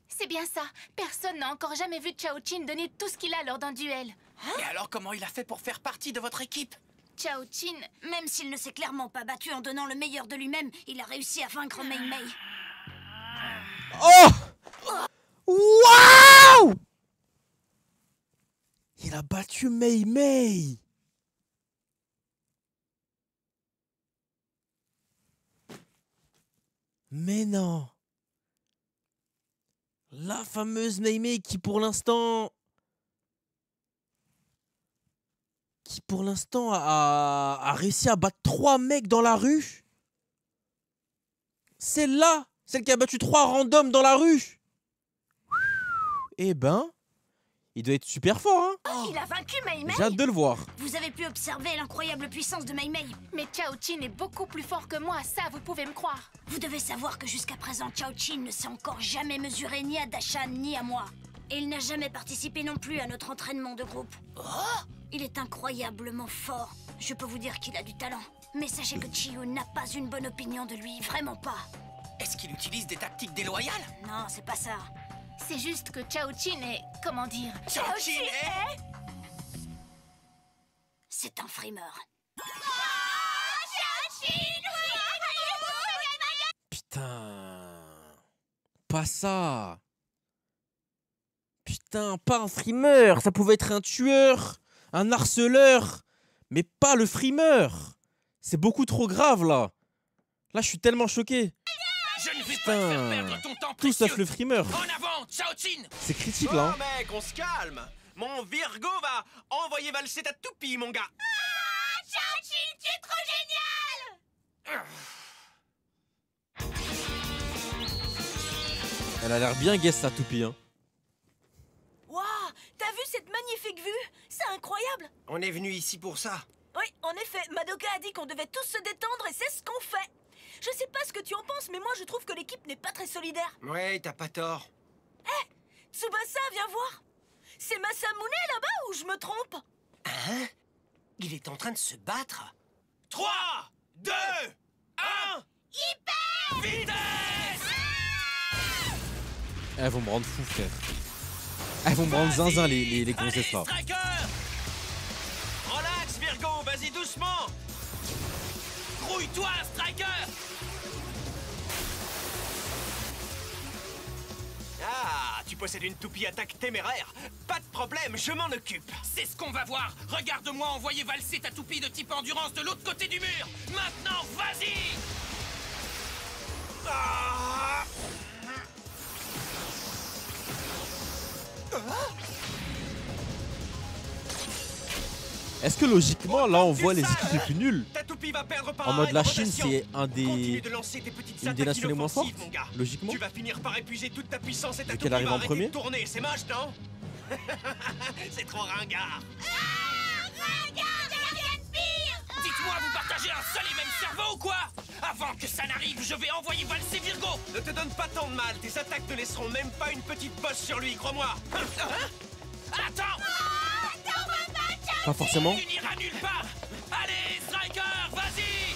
C'est bien ça. Personne n'a encore jamais vu Chao-Chin donner tout ce qu'il a lors d'un duel. Et alors comment il a fait pour faire partie de votre équipe? Chao-Chin, Même s'il ne s'est clairement pas battu en donnant le meilleur de lui-même, il a réussi à vaincre Mei Mei. Oh! Waouh! Il a battu Mei Mei. Mais non. La fameuse Mei Mei qui pour l'instant a réussi à battre 3 mecs dans la rue. Celle-là, celle qui a battu 3 randoms dans la rue. Eh ben, il doit être super fort, hein. Oh, il a vaincu Mei Mei. J'ai hâte de le voir. Vous avez pu observer l'incroyable puissance de Mei Mei. mais Chao-Chin est beaucoup plus fort que moi, ça vous pouvez me croire. Vous devez savoir que jusqu'à présent, Chao-Chin ne s'est encore jamais mesuré ni à Dashan ni à moi. Et il n'a jamais participé non plus à notre entraînement de groupe. Il est incroyablement fort. Je peux vous dire qu'il a du talent. Mais sachez que Chiyu n'a pas une bonne opinion de lui, vraiment pas. Est-ce qu'il utilise des tactiques déloyales? Non, c'est pas ça. C'est juste que Chao-Chin est, comment dire... Chao-Chin est... C'est un frimeur. Putain. Pas ça. Putain, pas un frimeur. Ça pouvait être un tueur, un harceleur, mais pas le frimeur. C'est beaucoup trop grave, là. Là, je suis tellement choqué. Je ne vais pas te faire perdre ton temps Tout précieux. sauf le frimeur. En avant, Chao-Chin! C'est critique, Oh là. hein. mec, on se calme. Mon Virgo va envoyer valser ta toupie, mon gars. Chao-Chin, tu es trop génial! Elle a l'air bien guess, sa toupie, hein. Waouh! T'as vu cette magnifique vue? C'est incroyable! On est venu ici pour ça. Oui, en effet, Madoka a dit qu'on devait tous se détendre et c'est ce qu'on fait. Je sais pas ce que tu en penses, mais moi je trouve que l'équipe n'est pas très solidaire. Ouais, t'as pas tort. Tsubasa, viens voir. C'est Masamune là-bas ou je me trompe? Hein? Il est en train de se battre? 3, 2, 1... Vitesse! Elles vont me rendre fou, frère. Elles vont me rendre zinzin, les gonzesses, là. Striker! Relax, Virgo, vas-y doucement. Grouille-toi, Striker! Ah, tu possèdes une toupie attaque téméraire. Pas de problème, je m'en occupe. C'est ce qu'on va voir. Regarde-moi envoyer valser ta toupie de type endurance de l'autre côté du mur. Maintenant, vas-y! Ah. Est-ce que logiquement, là, on voit les équipes les plus nulles? Ta toupie toupie va perdre par En mode arrêt la de Chine, rotation. c'est Continue de lancer tes petites une des attaques nations les moins inoffensives, fortes, mon gars. logiquement. Tu vas finir par épuiser toute ta puissance et ta Et toupie qu'elle arrive va en arrêter premier. de tourner. C'est moche, non? C'est trop ringard. Dites-moi, vous partagez un seul et même cerveau ou quoi? Avant que ça n'arrive, je vais envoyer valser Virgo. Ne te donne pas tant de mal. Tes attaques ne laisseront même pas une petite bosse sur lui, crois-moi. Attends! Pas forcément. Tu n'iras nulle part. Allez, Striker, vas-y!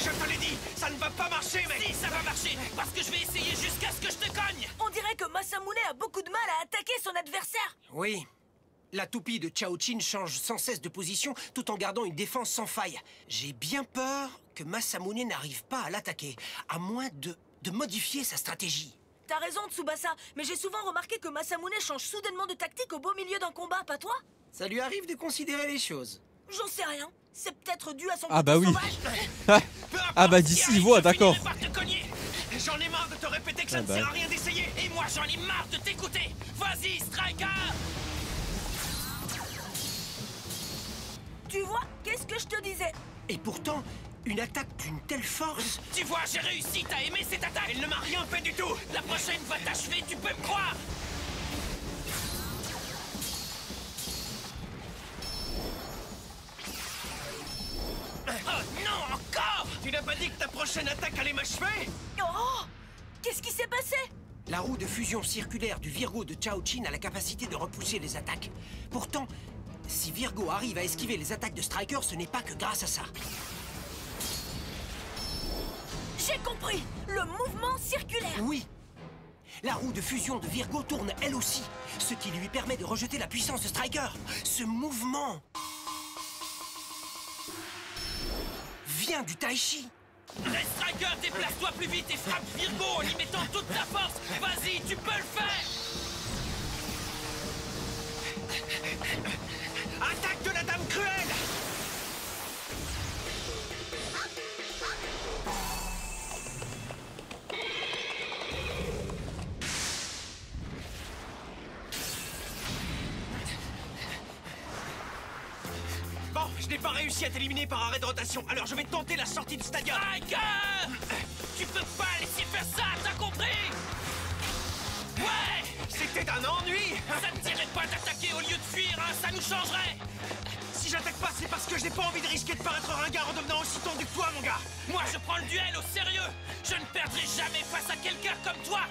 Je te l'ai dit, ça ne va pas marcher, mec. Si, ça va marcher, parce que je vais essayer jusqu'à ce que je te cogne. On dirait que Masamune a beaucoup de mal à attaquer son adversaire. Oui. La toupie de Chao-Chin change sans cesse de position tout en gardant une défense sans faille. J'ai bien peur que Masamune n'arrive pas à l'attaquer, à moins de modifier sa stratégie. T'as raison, Tsubasa, mais j'ai souvent remarqué que Masamune change soudainement de tactique au beau milieu d'un combat, pas toi? Ça lui arrive de considérer les choses. J'en sais rien. C'est peut-être dû à son Ah bah côté oui. sauvage. Ah bah d'ici, il voit, d'accord. J'en ai marre de te répéter que ça Ah ne bah. sert à rien d'essayer. Et moi, j'en ai marre de t'écouter. Vas-y, Striker! Tu vois, qu'est-ce que je te disais? Et pourtant, une attaque d'une telle force... Tu vois, j'ai réussi, t'as aimé cette attaque. Elle ne m'a rien fait du tout. La prochaine va t'achever, tu peux me croire. Oh non, encore! Tu n'as pas dit que ta prochaine attaque allait m'achever? Oh! Qu'est-ce qui s'est passé? La roue de fusion circulaire du Virgo de Chao-Chin a la capacité de repousser les attaques. Pourtant, si Virgo arrive à esquiver les attaques de Striker, ce n'est pas que grâce à ça. J'ai compris! Le mouvement circulaire! Oui. La roue de fusion de Virgo tourne elle aussi, ce qui lui permet de rejeter la puissance de Striker. Ce mouvement vient du Tai Chi. Les Striker, déplace-toi plus vite et frappe Virgo en y mettant toute ta force. Vas-y, tu peux le faire. Attaque de la Dame Cruelle! Bon, je n'ai pas réussi à t'éliminer par arrêt de rotation, alors je vais tenter la sortie du stadium. Striker! Tu peux pas laisser faire ça, t'as compris? Ouais! C'était un ennui! Ça ne tirait pas d'attaquer au lieu de fuir, hein, ça nous changerait! Si j'attaque pas, c'est parce que je n'ai pas envie de risquer de paraître ringard en devenant aussi tendu que toi, mon gars! Moi, je prends le duel au sérieux! Je ne perdrai jamais face à quelqu'un comme toi!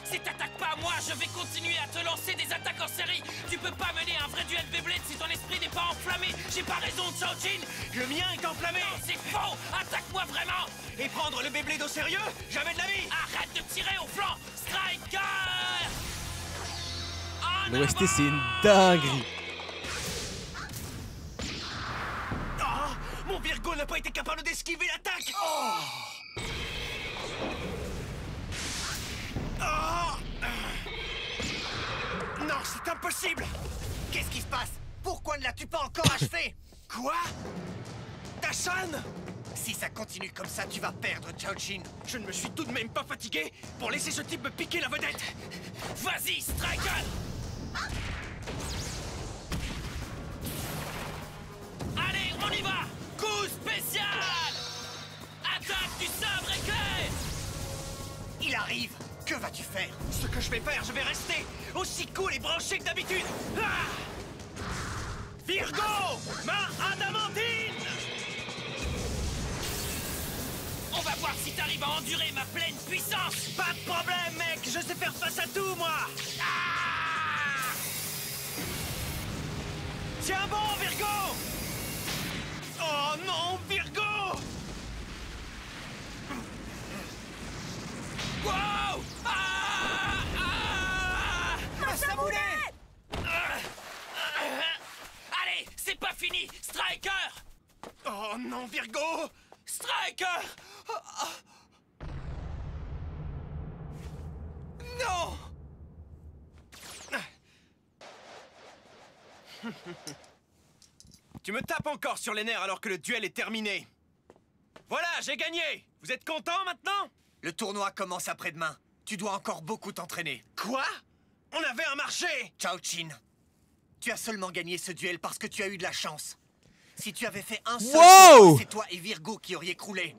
Si t'attaques pas à moi, je vais continuer à te lancer des attaques en série! Tu peux pas mener un vrai duel Beyblade si ton esprit n'est pas enflammé! J'ai pas raison, Chao-Chin! Le mien est enflammé! Non, c'est faux! Attaque-moi vraiment! Et prendre le Beyblade au sérieux? Jamais de la vie! Arrête de tirer au flanc! Striker! L'OST, c'est une dinguerie. Oh, mon Virgo n'a pas été capable d'esquiver l'attaque! Oh! Non, c'est impossible! Qu'est-ce qui se passe? Pourquoi ne l'as-tu pas encore achevé? Quoi? Dashan? Si ça continue comme ça, tu vas perdre, Chao-Chin. Je ne me suis tout de même pas fatigué pour laisser ce type me piquer la vedette! Vas-y, Striker! Allez, on y va! Coup spécial! Attaque du sabre éclair! Il arrive! Que vas-tu faire? Ce que je vais faire, je vais rester aussi cool et branché que d'habitude! Ah! Virgo! Ma adamantine! On va voir si t'arrives à endurer ma pleine puissance! Pas de problème, mec! Je sais faire face à tout, moi! Ah! Tiens bon, Virgo! Oh non, Virgo! Wow! Ah! Ah! Masamune! Allez, c'est pas fini! Striker! Oh non, Virgo! Striker! Non! Tu me tapes encore sur les nerfs alors que le duel est terminé. Voilà, j'ai gagné! Vous êtes content maintenant? Le tournoi commence après-demain. Tu dois encore beaucoup t'entraîner. Quoi? On avait un marché! Chao-Chin, tu as seulement gagné ce duel parce que tu as eu de la chance. Si tu avais fait un seul Wow! coup, c'est toi et Virgo qui auriez croulé.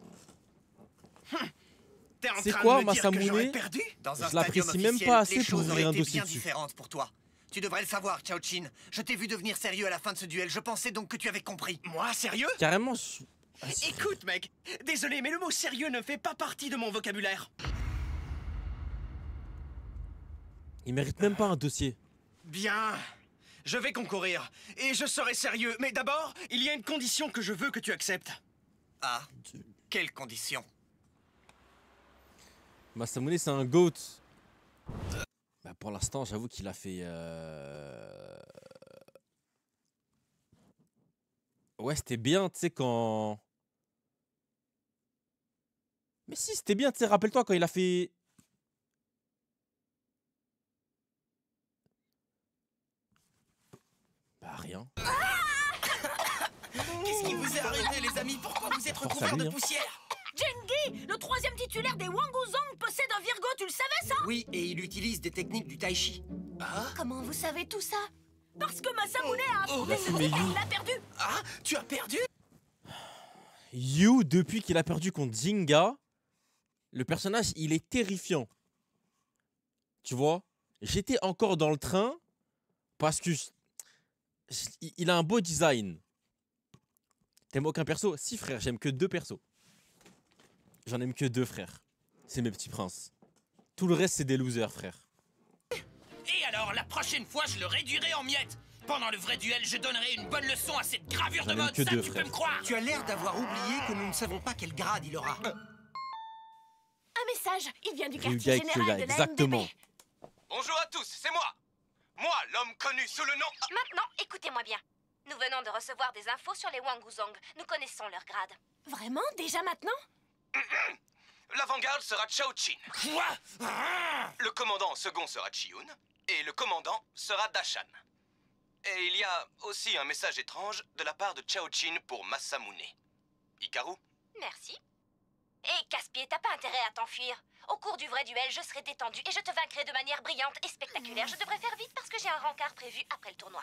T'es en C'est train quoi, de me dire que Masamune? j'aurais perdu? Dans un Je l'apprécie stadium même officiel, pas assez les pour choses ouvrir auraient un été dossier bien dessus. différentes pour toi. Tu devrais le savoir, Chao Chin. Je t'ai vu devenir sérieux à la fin de ce duel. Je pensais donc que tu avais compris. Moi, sérieux? Carrément, Écoute, mec, désolé, mais le mot sérieux ne fait pas partie de mon vocabulaire. il mérite même pas un dossier. Bien. Je vais concourir. Et je serai sérieux. Mais d'abord, il y a une condition que je veux que tu acceptes. Ah, quelles conditions? Masamune, c'est un GOAT. Bah, pour l'instant, j'avoue qu'il a fait... Ouais, c'était bien, tu sais, quand... Mais si, c'était bien, tu sais, rappelle-toi quand il a fait... Bah, rien. Qu'est-ce qui vous est arrivé, les amis? Pourquoi vous êtes Force à recouverts lui, de hein. poussière? Gengi, le troisième titulaire des Wanguzong possède un Virgo, tu le savais ça? Oui, et il utilise des techniques du tai chi. Comment vous savez tout ça? Parce que Masamune a affronté Mais celui you. il a perdu. Ah, tu as perdu? Yu, depuis qu'il a perdu contre Jinga, le personnage, il est terrifiant. Tu vois? J'étais encore dans le train parce que il a un beau design. T'aimes aucun perso? Si, frère, j'aime que 2 persos. J'en aime que 2, frère. C'est mes petits princes. Tout le reste, c'est des losers, frère. Et alors, la prochaine fois, je le réduirai en miettes. Pendant le vrai duel, je donnerai une bonne leçon à cette gravure de J'en aime mode. que Ça, deux, tu frère. peux me croire. Tu as l'air d'avoir oublié que nous ne savons pas quel grade il aura. Un message, il vient du quartier Ryuga général Kyoga, de la exactement. MDB. Bonjour à tous, c'est moi. Moi, l'homme connu sous le nom... Maintenant, écoutez-moi bien. Nous venons de recevoir des infos sur les Wanguzong. Nous connaissons leur grade. Vraiment? Déjà maintenant? L'avant-garde sera Chao Chin. Quoi? Le commandant second sera Chiyun. Et le commandant sera Dashan. Et il y a aussi un message étrange de la part de Chao Chin pour Masamune. Hikaru? Merci. Et Casse-Pied, t'as pas intérêt à t'enfuir. Au cours du vrai duel, je serai détendu et je te vaincrai de manière brillante et spectaculaire. Je devrais faire vite parce que j'ai un rencard prévu après le tournoi.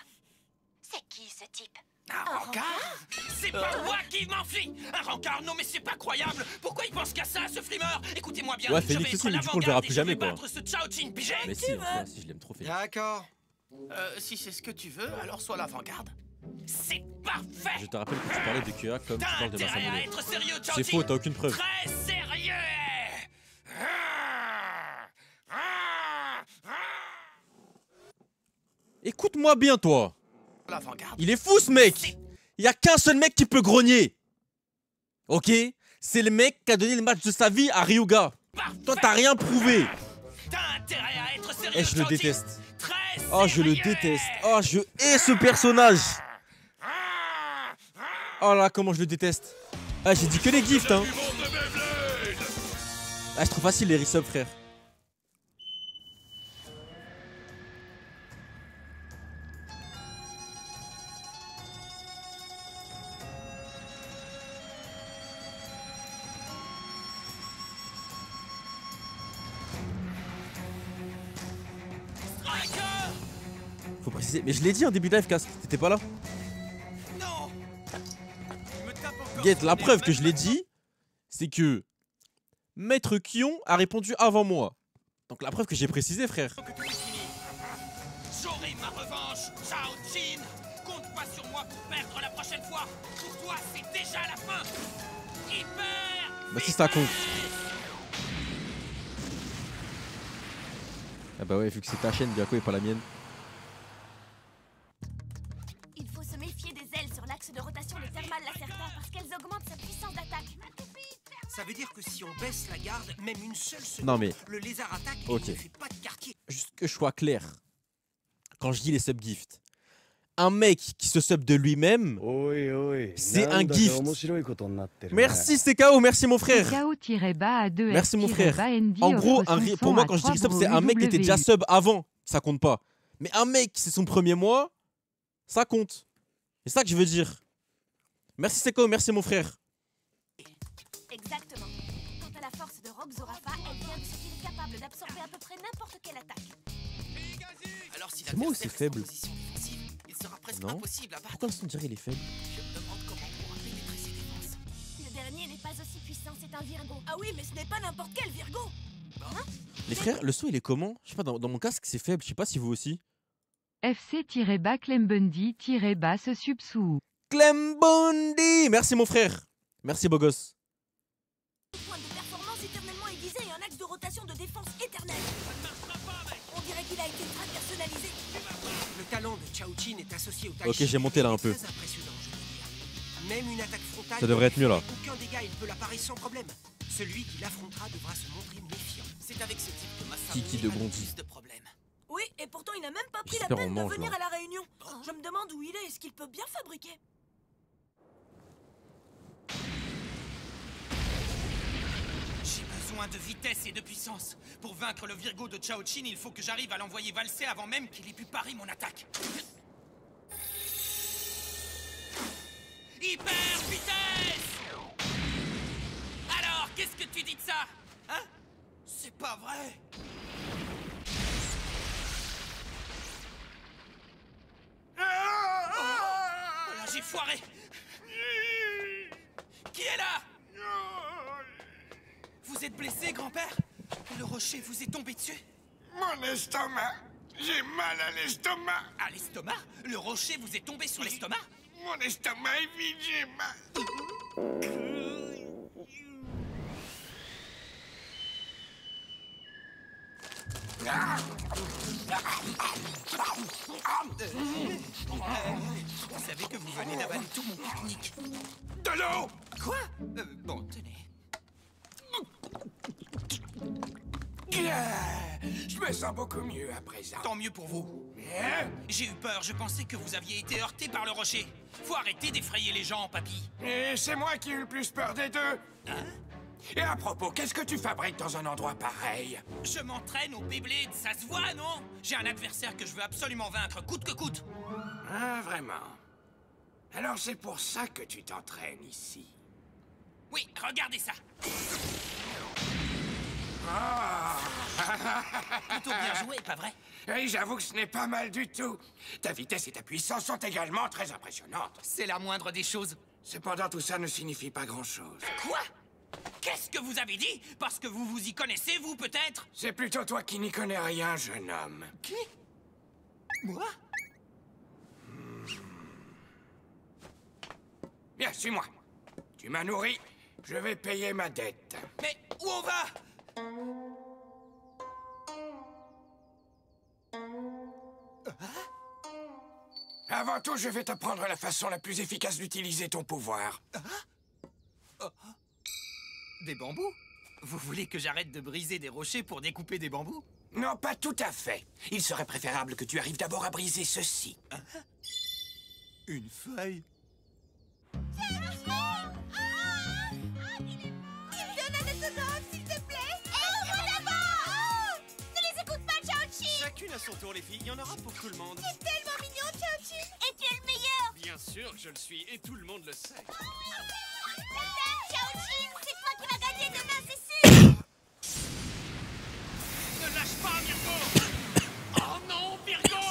C'est qui ce type? Un rencard? C'est pas moi qui m'enfuis! Un rencard, non mais c'est pas croyable! Pourquoi il pense qu'à ça, ce frimeur? Écoutez-moi bien, Ouais, je Félix vais aussi, être mais du coup, on le verra l'avant-garde et plus je jamais, vais quoi. battre ce Chao Chin, pigé? Mais si, ouais, si, je l'aime trop, Félix. D'accord. Si c'est ce que tu veux, alors sois l'avant-garde. C'est parfait! Je te rappelle que tu parlais de Kyoga comme tu T'as parles de intérêt à Masamune. être sérieux, Chao C'est Chin. faux, t'as aucune preuve. Très sérieux! Écoute-moi bien, toi. L'avant-garde. Il est fou, ce mec. Il y a qu'un seul mec qui peut grogner. Ok? C'est le mec qui a donné le match de sa vie à Ryuga. Toi, t'as rien prouvé. T'as intérêt à être sérieux, Eh, je le Chao Chin. déteste. Très Oh, je le sérieux. déteste. Oh, je hais ce personnage. Oh là, comment je le déteste. Ah, j'ai dit que les gifts, hein. Ah, c'est trop facile, les resubs, frère. Faut préciser. Mais je l'ai dit en début de live, Cass. T'étais pas là? Non. Guette, la preuve que je l'ai dit, c'est que Maître Kion a répondu avant moi. Donc la preuve que j'ai précisé, frère. J'aurai ma revanche, Chao Chin. Compte pas sur moi pour perdre la prochaine fois. Pour toi, c'est déjà la fin. Hyper. Bah si ça compte. Ah bah ouais, vu que c'est ta chaîne, Biako et pas la mienne. Il faut se méfier des ailes sur l'axe de rotation de Thermal Lacerta parce qu'elles augmentent sa puissance d'attaque. Ça veut dire que si on baisse la garde, même une seule seconde, Non, mais- le lézard attaque et Ok. il ne fait pas de quartier. Juste que je sois clair. Quand je dis les subgifts, un mec qui se sub de lui-même, c'est un gift. Merci CKO, merci mon frère. Merci mon frère. En gros, pour moi, quand je dis sub, c'est un mec qui était déjà sub avant. Ça compte pas. Mais un mec, c'est son premier mois, ça compte. C'est ça que je veux dire. Merci CKO, merci mon frère. Exactement. Quant à la force de Rogue Zorafa, elle vient de ce qu'il est capable d'absorber à peu près n'importe quelle attaque. Alors si C'est moi ou c'est l'adversaire est en faible? position défensive, il sera presque Non. impossible à battre. Pourquoi on dirait il est faible? Je me demande un Virgo. Ah oui, mais ce n'est pas n'importe quel Virgo. Les frères, le son il est comment? Je sais pas, dans mon casque c'est faible, je sais pas si vous aussi. FC-bas Clembundi-bas ce subsous. Clembundi! Merci mon frère. Merci beau gosse. Point de performance éternellement aiguisé et un axe de rotation de défense éternel. On dirait qu'il a été très personnalisé. Le talent de Chao-Chin est associé au tai Ok, chi. j'ai monté là un peu. Très impressionnant, je veux dire. Même une attaque frontale. Ça devrait être mieux, là. Aucun dégât, il peut la parer sans problème. Celui qui l'affrontera devra se montrer méfiant. C'est avec ce type que Masamune Kiki de a le Bondy. plus de problèmes. Oui, et pourtant il n'a même pas pris la J'espère on peine de mange, venir là. à la réunion. Je me demande où il est, est-ce qu'il peut bien fabriquer? J'ai besoin de vitesse et de puissance. Pour vaincre le Virgo de Chao-Chin, il faut que j'arrive à l'envoyer valser avant même qu'il ait pu parer mon attaque. Hyper vitesse! Alors, qu'est-ce que tu dis de ça? Hein? C'est pas vrai! Oh là, j'ai foiré! Qui est là? Vous êtes blessé, grand-père? Le rocher vous est tombé dessus? Mon estomac. J'ai mal à l'estomac. À l'estomac? Le rocher vous est tombé sur l'estomac? Mon estomac est vide, j'ai mal. Vous savez que vous venez d'avaler tout mon pique-nique. De l'eau! Quoi? Bon, tenez. Je me sens beaucoup mieux à présent. Tant mieux pour vous. J'ai eu peur, je pensais que vous aviez été heurté par le rocher. Faut arrêter d'effrayer les gens, papy. Et c'est moi qui ai eu le plus peur des deux. Hein? Et à propos, qu'est-ce que tu fabriques dans un endroit pareil? Je m'entraîne au Beyblade, ça se voit, non? J'ai un adversaire que je veux absolument vaincre, coûte que coûte. Ah, vraiment? Alors c'est pour ça que tu t'entraînes ici. Oui, regardez ça. Ah. Plutôt bien joué, pas vrai? Oui, j'avoue que ce n'est pas mal du tout. Ta vitesse et ta puissance sont également très impressionnantes. C'est la moindre des choses. Cependant, tout ça ne signifie pas grand-chose. Quoi? Qu'est-ce que vous avez dit? Parce que vous vous y connaissez, vous, peut-être? C'est plutôt toi qui n'y connais rien, jeune homme. Qui? Moi? Bien, suis-moi. Tu m'as nourri, je vais payer ma dette. Mais où on va? Avant tout, je vais t'apprendre la façon la plus efficace d'utiliser ton pouvoir. Des bambous? Vous voulez que j'arrête de briser des rochers pour découper des bambous? Non, pas tout à fait. Il serait préférable que tu arrives d'abord à briser ceci. Une feuille? Tu me donnes un autographe, s'il te plaît? Aide-moi là-bas! Ne les écoute pas, Chao-Chin! Chacune à son tour, les filles. Il y en aura pour tout le monde. C'est tellement mignon, Chao-Chin! Et tu es le meilleur! Bien sûr que je le suis, et tout le monde le sait. Chao-Chin, c'est toi qui vas gagner demain, c'est sûr! Ne lâche pas, Virgo! Oh non, Virgo!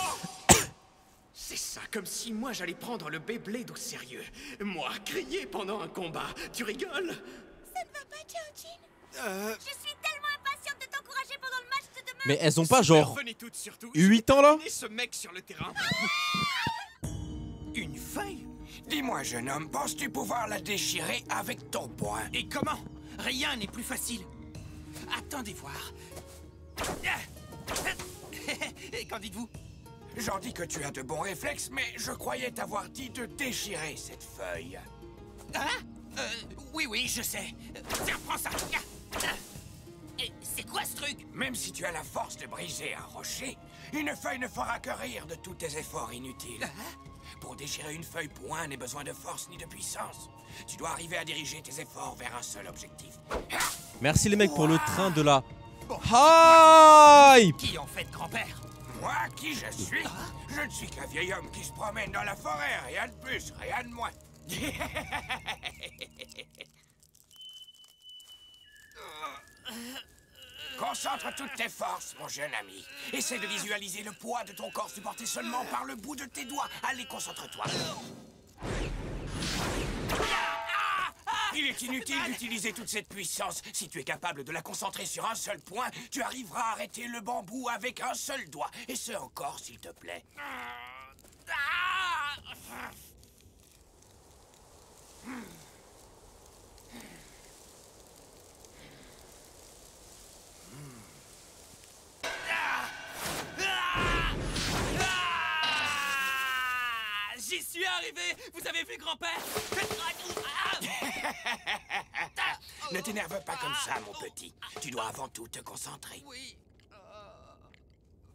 C'est ça, comme si moi j'allais prendre le Beyblade au sérieux. Moi, crier pendant un combat. Tu rigoles? Ça ne va pas, Chao-Chin? Je suis tellement impatiente de t'encourager pendant le match de demain! Mais elles ont pas genre Revenez toutes surtout. 8 ans là? Ce mec sur le terrain. Une feuille? Dis-moi, jeune homme, penses-tu pouvoir la déchirer avec ton poing? Et comment? Rien n'est plus facile. Attendez voir. Et qu'en dites-vous? J'en dis que tu as de bons réflexes, mais je croyais t'avoir dit de déchirer cette feuille. Hein? Oui, je sais. Tiens, prends ça. C'est quoi ce truc? Même si tu as la force de briser un rocher, une feuille ne fera que rire de tous tes efforts inutiles. Pour déchirer une feuille, point n'est besoin de force ni de puissance. Tu dois arriver à diriger tes efforts vers un seul objectif. Merci les mecs pour le train de la hype. Qui en fait, grand-père? Moi, qui je suis? Je ne suis qu'un vieil homme qui se promène dans la forêt, rien de plus, rien de moins. Concentre toutes tes forces, mon jeune ami. Essaie de visualiser le poids de ton corps supporté seulement par le bout de tes doigts. Allez, concentre-toi. Il est inutile d'utiliser toute cette puissance. Si tu es capable de la concentrer sur un seul point, tu arriveras à arrêter le bambou avec un seul doigt. Et ce encore, s'il te plaît. J'y suis arrivé! Vous avez vu, grand-père? Ne t'énerve pas comme ça, mon petit. Tu dois avant tout te concentrer. Oui.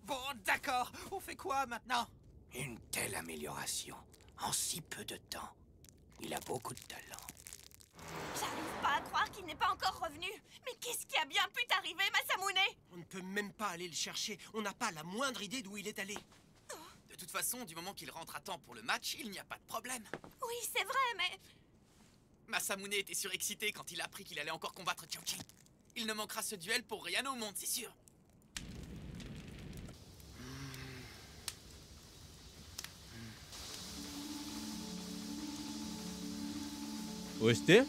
Bon, d'accord. On fait quoi maintenant? Une telle amélioration en si peu de temps. Il a beaucoup de talent. J'arrive pas à croire qu'il n'est pas encore revenu. Mais qu'est-ce qui a bien pu t'arriver, Masamune? On ne peut même pas aller le chercher. On n'a pas la moindre idée d'où il est allé. De toute façon, du moment qu'il rentre à temps pour le match, il n'y a pas de problème. Oui, c'est vrai, mais... Masamune était surexcité quand il a appris qu'il allait encore combattre Chao-Chin. Il ne manquera ce duel pour rien au monde, c'est sûr. OST?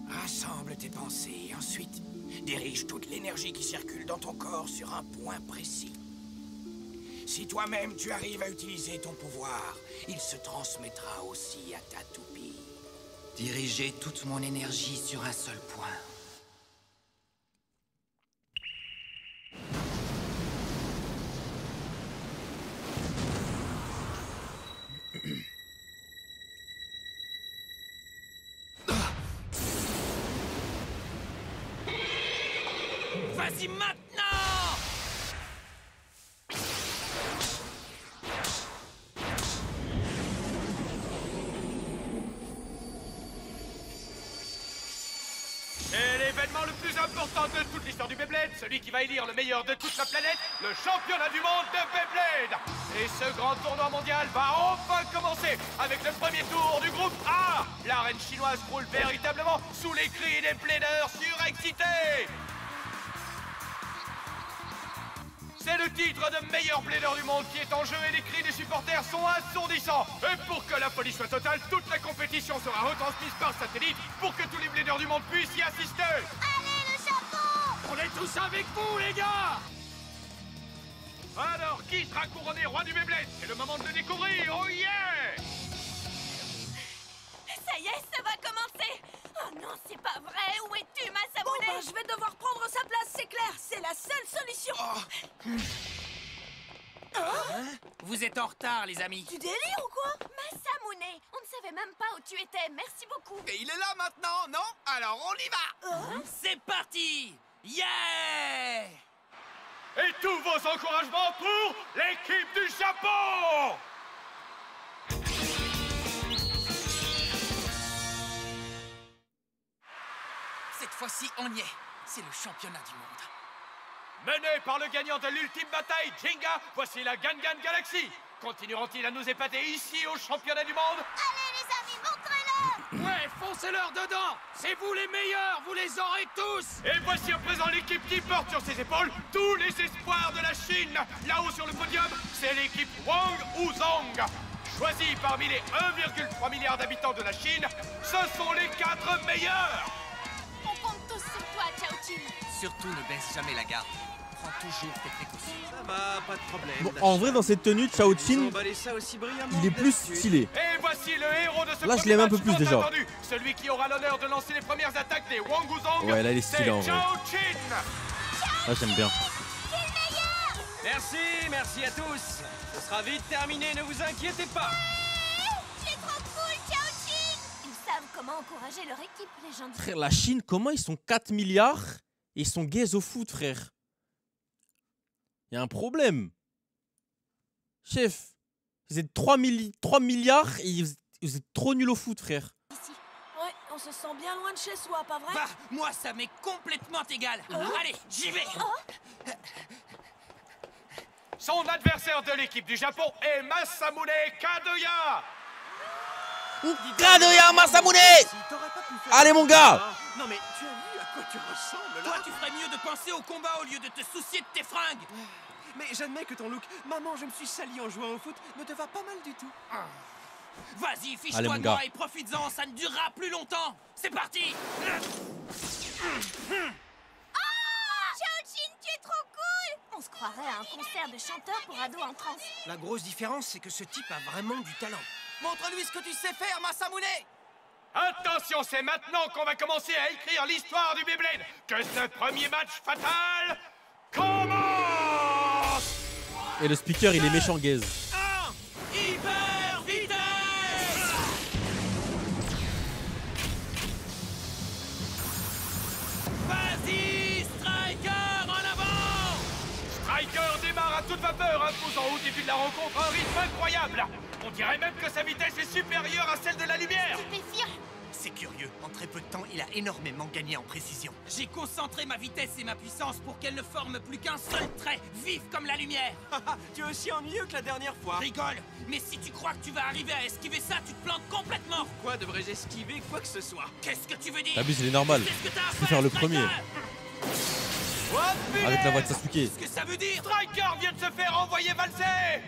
Rassemble tes pensées et ensuite dirige toute l'énergie qui circule dans ton corps sur un point précis. Si toi-même tu arrives à utiliser ton pouvoir, il se transmettra aussi à ta toupie. Diriger toute mon énergie sur un seul point. Vas-y maintenant! C'est l'événement le plus important de toute l'histoire du Beyblade, celui qui va élire le meilleur de toute la planète, le championnat du monde de Beyblade. Et ce grand tournoi mondial va enfin commencer avec le premier tour du groupe A. L'arène chinoise roule véritablement sous les cris des bladers surexcités. C'est le titre de meilleur blader du monde qui est en jeu et les cris des supporters sont assourdissants. Et pour que la folie soit totale, toute la compétition sera retransmise par satellite pour que tous les bladers du monde puissent y assister. Allez, le chapeau! On est tous avec vous, les gars! Alors, qui sera couronné roi du Beyblade? C'est le moment de le découvrir, oh yeah! Ça y est, ça va commencer! Oh non, c'est pas vrai! Où es-tu, Masamune? Bon, ben, je vais devoir prendre sa place, c'est clair! C'est la seule solution! Vous êtes en retard, les amis. Tu délires ou quoi? Masamune, on ne savait même pas où tu étais. Merci beaucoup. Et il est là maintenant, non? Alors on y va! C'est parti! Yeah! Et tous vos encouragements pour l'équipe du Japon! Cette fois-ci, on y est. C'est le championnat du monde. Mené par le gagnant de l'ultime bataille, Jenga, voici la Gangan Galaxy. Continueront-ils à nous épater ici au championnat du monde? Allez, les amis, montrez-le! Ouais, foncez-leur dedans! C'est vous les meilleurs, vous les aurez tous! Et voici à présent l'équipe qui porte sur ses épaules tous les espoirs de la Chine. Là-haut sur le podium, c'est l'équipe Wang Wuzhong. Choisie parmi les 1,3 milliard d'habitants de la Chine, ce sont les 4 meilleurs. On compte tous sur toi, Chao-Chin. Surtout ne baisse jamais la garde. Prends toujours tes précautions. Ça va, pas de problème. Bon, en vrai, dans cette tenue, Chao-Chin, il est plus stylé. Et voici le héros de ce Là, je l'aime un peu plus déjà. attendu. Celui qui aura l'honneur de lancer les premières attaques des Wang Wuzhong. Ouais, là, il est stylé en vrai. Chao-Chin. Là, j'aime bien. Merci à tous. Ce sera vite terminé, ne vous inquiétez pas. C'est trop cool, Chao-Chin! Ils savent comment encourager leur équipe, les gens du... Frère, la Chine, comment ils sont 4 milliards et ils sont gays au foot, frère? Il y a un problème. Chef, vous êtes 3 milliards et vous êtes trop nuls au foot, frère. Ouais, on se sent bien loin de chez soi, pas vrai? Bah, moi, ça m'est complètement égal. Allez, j'y vais. Son adversaire de l'équipe du Japon est Masamune Kadoya. Kadoya Masamune! Allez, mon gars! Non mais tu as vu à quoi tu ressembles là? Toi, tu ferais mieux de penser au combat au lieu de te soucier de tes fringues. Mais j'admets que ton look, maman je me suis sali en jouant au foot, ne te va pas mal du tout. Vas-y, Allez, fiche-toi mon de gars. moi et profites-en, ça ne durera plus longtemps. C'est parti. Chao-Chin, tu es trop cool! On se croirait à un concert de chanteurs pour ados en transe. La grosse différence, c'est que ce type a vraiment du talent. Montre-lui ce que tu sais faire, Masamune. Attention, c'est maintenant qu'on va commencer à écrire l'histoire du Beyblade. Que ce premier match fatal commence. Et le speaker, il est méchant, gaze. Hyper vitesse. Vas-y, Striker, en avant. Striker démarre à toute vapeur, imposant au début de la rencontre un rythme incroyable. On dirait même que sa vitesse est supérieure à celle de la lumière. C'est curieux, en très peu de temps, il a énormément gagné en précision. J'ai concentré ma vitesse et ma puissance pour qu'elle ne forme plus qu'un seul trait, vif comme la lumière. Tu es aussi ennuyeux que la dernière fois. Rigole, mais si tu crois que tu vas arriver à esquiver ça, tu te plantes complètement. Pourquoi devrais-je esquiver quoi que ce soit? Qu'est-ce que tu veux dire? T'abuses, il est normal. Qu'est-ce que t'as à Je préfère le premier. Oh, Avec la voix de Sasuke. Qu'est-ce que ça veut dire? Striker vient de se faire envoyer valser.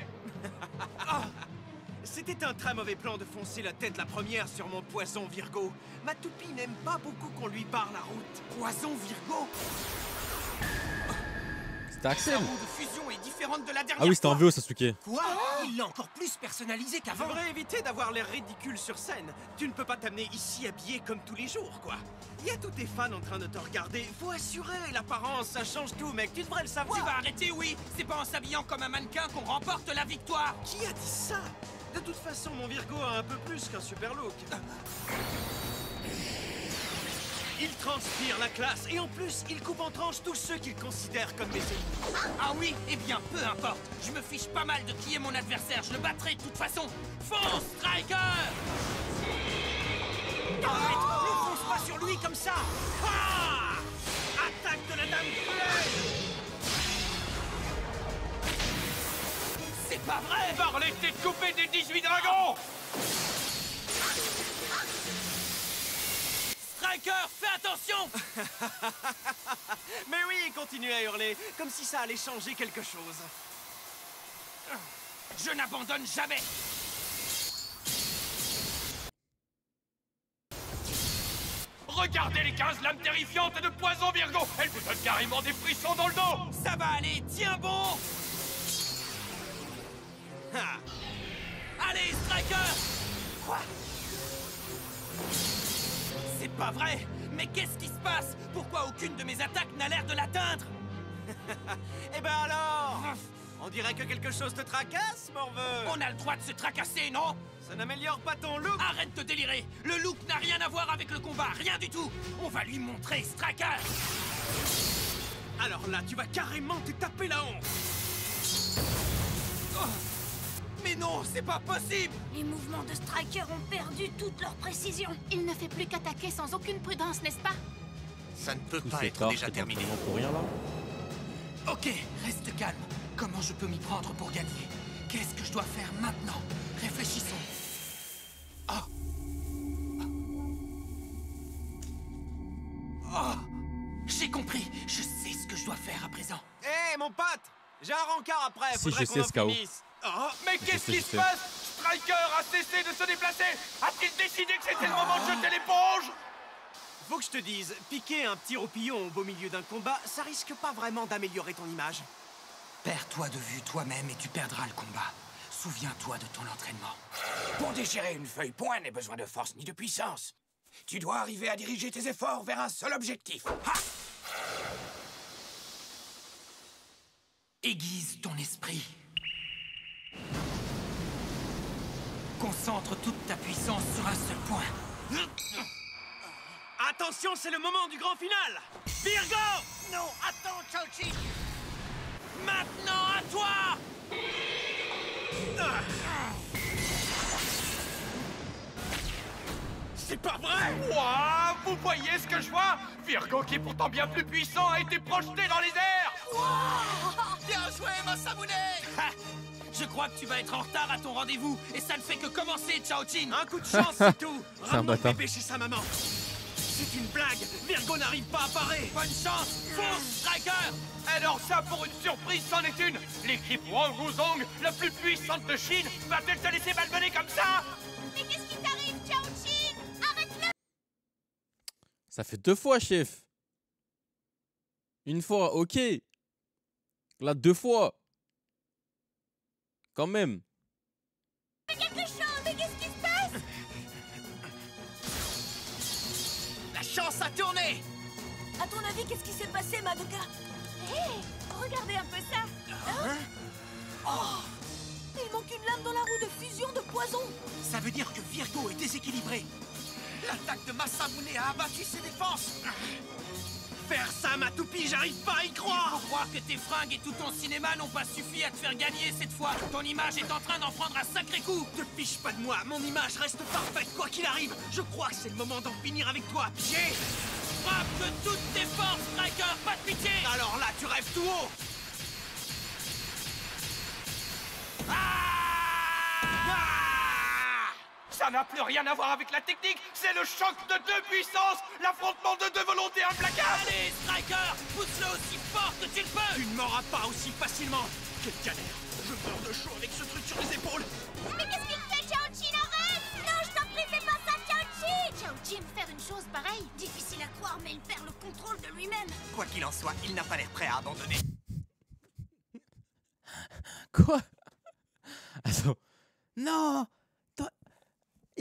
C'était un très mauvais plan de foncer la tête la première sur mon poison Virgo. Ma toupie n'aime pas beaucoup qu'on lui barre la route. Poison Virgo? C'était Axel. La roue de fusion est différente de la dernière Ah oui, c'était en fois. VO, Sasuke. Quoi? Il l'a encore plus personnalisé Tu qu'avant. devrais éviter d'avoir l'air ridicule sur scène. Tu ne peux pas t'amener ici habillé comme tous les jours, quoi. Il y a tous tes fans en train de te regarder. Faut assurer l'apparence, ça change tout, mec. Tu devrais le savoir. Tu vas arrêter, oui. C'est pas en s'habillant comme un mannequin qu'on remporte la victoire. Qui a dit ça? De toute façon, mon Virgo a un peu plus qu'un super look. Il transpire la classe et en plus, il coupe en tranches tous ceux qu'il considère comme mes ennemis. Ah oui? Eh bien, peu importe. Je me fiche pas mal de qui est mon adversaire. Je le battrai de toute façon. Fonce, Striker! Arrête! Ne fonce pas sur lui comme ça! Ah! Attaque de la Dame Cruelle! C'est pas vrai! Par les têtes coupées des 18 dragons. Striker, fais attention! Mais oui, continue à hurler, comme si ça allait changer quelque chose. Je n'abandonne jamais! Regardez les 15 lames terrifiantes de poison Virgo. Elles vous donnent carrément des frissons dans le dos. Ça va aller, tiens bon! Allez, Striker! Quoi? C'est pas vrai! Mais qu'est-ce qui se passe? Pourquoi aucune de mes attaques n'a l'air de l'atteindre? Eh ben alors! On dirait que quelque chose te tracasse, morveux! On a le droit de se tracasser, non? Ça n'améliore pas ton look! Arrête de délirer! Le look n'a rien à voir avec le combat, rien du tout! On va lui montrer, Striker! Alors là, tu vas carrément te taper la honte! Oh. Mais non, c'est pas possible! Les mouvements de Striker ont perdu toute leur précision. Il ne fait plus qu'attaquer sans aucune prudence, n'est-ce pas? Ça ne peut Tout pas ce être tort, déjà c'est terminé. d'entraînement pour rien, là. Ok, reste calme. Comment je peux m'y prendre pour gagner? Qu'est-ce que je dois faire maintenant? Réfléchissons. Oh. Oh. J'ai compris. Je sais ce que je dois faire à présent. Hé, mon pote! J'ai un rencard après, Si, faudrait je qu'on sais, en Scout. finisse. Oh, mais qu'est-ce qui je se sais. passe? Striker a cessé de se déplacer. A-t-il décidé que c'était le moment de jeter l'éponge? Faut que je te dise, piquer un petit roupillon au beau milieu d'un combat, ça risque pas vraiment d'améliorer ton image. Perds-toi de vue toi-même et tu perdras le combat. Souviens-toi de ton entraînement. Pour déchirer une feuille point n'est besoin de force ni de puissance. Tu dois arriver à diriger tes efforts vers un seul objectif. Ha! Aiguise ton esprit. Concentre toute ta puissance sur un seul point. Attention, c'est le moment du grand final! Virgo! Non, attends, Chao-Chin! Maintenant à toi! C'est pas vrai! Ouah, vous voyez ce que je vois? Virgo, qui est pourtant bien plus puissant, a été projeté dans les airs. Bien joué, Masamune! Je crois que tu vas être en retard à ton rendez-vous, et ça ne fait que commencer, Chao-Chin! Un coup de chance, c'est tout! C'est un Ramenons le bâtard. bébé chez sa maman! C'est une blague! Virgo n'arrive pas à parer! Bonne chance! Fonce, Striker! Alors ça, pour une surprise, c'en est une. L'équipe Wang Wuzong, la plus puissante de Chine, va-t-elle se laisser malmener comme ça? Mais qu'est-ce qui t'arrive, Chao-Chin? Arrête-le! Ça fait 2 fois, chef. Une fois, ok. Là, 2 fois. Quand même. Fais quelque chose! Mais qu'est-ce qui se passe? La chance a tourné! À ton avis, qu'est-ce qui s'est passé, Madoka? Hé! Regardez un peu ça! Hein? Oh! Il manque une lame dans la roue de fusion de poison! Ça veut dire que Virgo est déséquilibré. L'attaque de Masamune a abattu ses défenses. Faire ça, ma toupie, j'arrive pas à y croire. Il faut croire que tes fringues et tout ton cinéma n'ont pas suffi à te faire gagner cette fois. Ton image est en train d'en prendre un sacré coup. Te fiche pas de moi, mon image reste parfaite quoi qu'il arrive. Je crois que c'est le moment d'en finir avec toi, pied. Frappe de toutes tes forces, Striker, pas de pitié. Alors là, tu rêves tout haut. Ça n'a plus rien à voir avec la technique, c'est le choc de 2 puissances, l'affrontement de 2 volontés implacables. Allez, Striker, pousse-le aussi fort que tu le peux. Tu ne m'auras pas aussi facilement. Quelle galère. Je meurs de chaud avec ce truc sur les épaules. Mais qu'est-ce qu'il fait, Chao-Chin? Arrête! Non, je t'en prie, fais pas ça, Chao-Chin! Chao-Chin, faire une chose pareille, difficile à croire, mais il perd le contrôle de lui-même. Quoi qu'il en soit, il n'a pas l'air prêt à abandonner. Quoi? Attends. Non!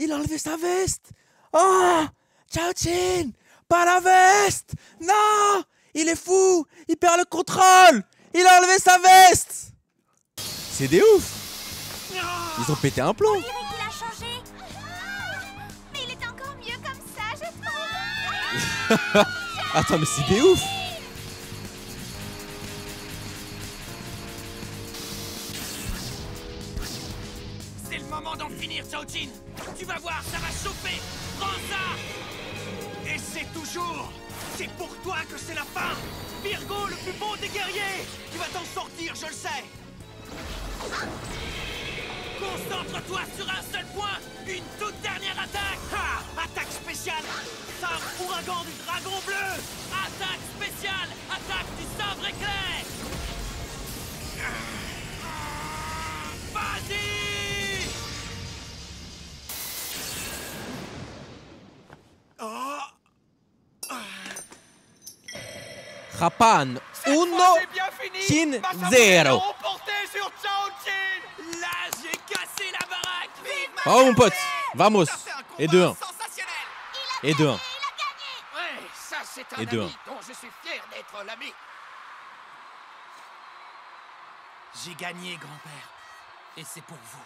Il a enlevé sa veste! Oh! Chao-Chin! Pas la veste! Non! Il est fou! Il perd le contrôle! Il a enlevé sa veste! C'est des ouf! Ils ont pété un plomb! On dirait qu'il a changé! Mais il est encore mieux comme ça, je trouve! Attends, mais c'est des ouf! C'est le moment d'en finir, Chao-Chin. Tu vas voir, ça va chauffer. Prends ça. Et c'est toujours... C'est pour toi que c'est la fin. Virgo, le plus beau des guerriers. Tu vas t'en sortir, je le sais. Concentre-toi sur un seul point. Une toute dernière attaque. Ha! Attaque spéciale. Sabre ouragan du dragon bleu. Attaque spéciale. Attaque du sabre éclair. Vas-y. Oh. Japan 1, Chin 0. Là, j'ai cassé la baraque. Oh mon pote, vamos. Et 2-1. Et 2-1. Ouais, ça c'est un Et 2-1. ami dont je suis fier d'être l'ami. J'ai gagné, grand-père. Et c'est pour vous.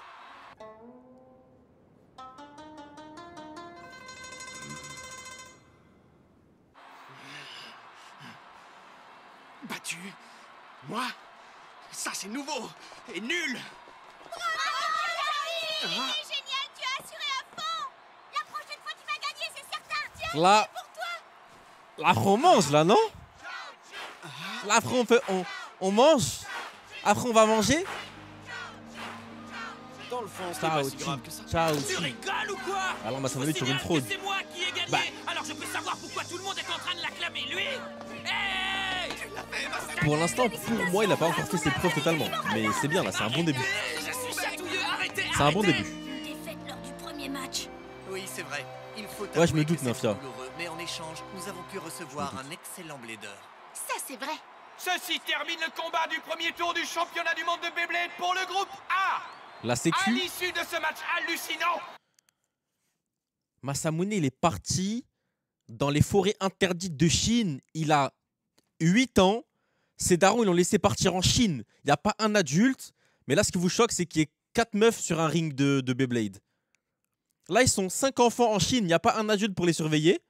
Battu? Moi? Ça c'est nouveau et nul. Il est génial, tu as assuré à fond! La prochaine fois, tu vas gagner, c'est certain! Tiens, Là, c'est pour toi! là, après on mange, là, non? Là, après on mange. Après on va manger. Dans le fond, c'est Ciao, pas si grave que ça. ciao. Tu rigoles ou quoi? Alors, bah, ça va Je être sur une signale fraude. que c'est moi qui ai gagné. Bah. Alors je peux savoir pourquoi tout le monde est en train de l'acclamer, lui? Hey! Pour l'instant, pour moi, il a pas encore fait ses preuves totalement. Mais c'est bien, là, c'est un bon début. Je suis chatouilleux, arrêtez! C'est un bon arrêtez. début. Une défaite lors du premier match. Oui, c'est vrai. Il faut Ouais, je me avouer doute, que c'est Nafia. douloureux, mais en échange, nous avons pu recevoir un excellent blader. Ça, c'est vrai! Ceci termine le combat du premier tour du championnat du monde de Beyblade pour le groupe A. La À sécu, l'issue de ce match hallucinant, Masamune, il est parti dans les forêts interdites de Chine. Il a 8 ans. Ses darons, ils l'ont laissé partir en Chine. Il n'y a pas un adulte. Mais là, ce qui vous choque, c'est qu'il y ait 4 meufs sur un ring de Beyblade. Là, ils sont 5 enfants en Chine. Il n'y a pas un adulte pour les surveiller.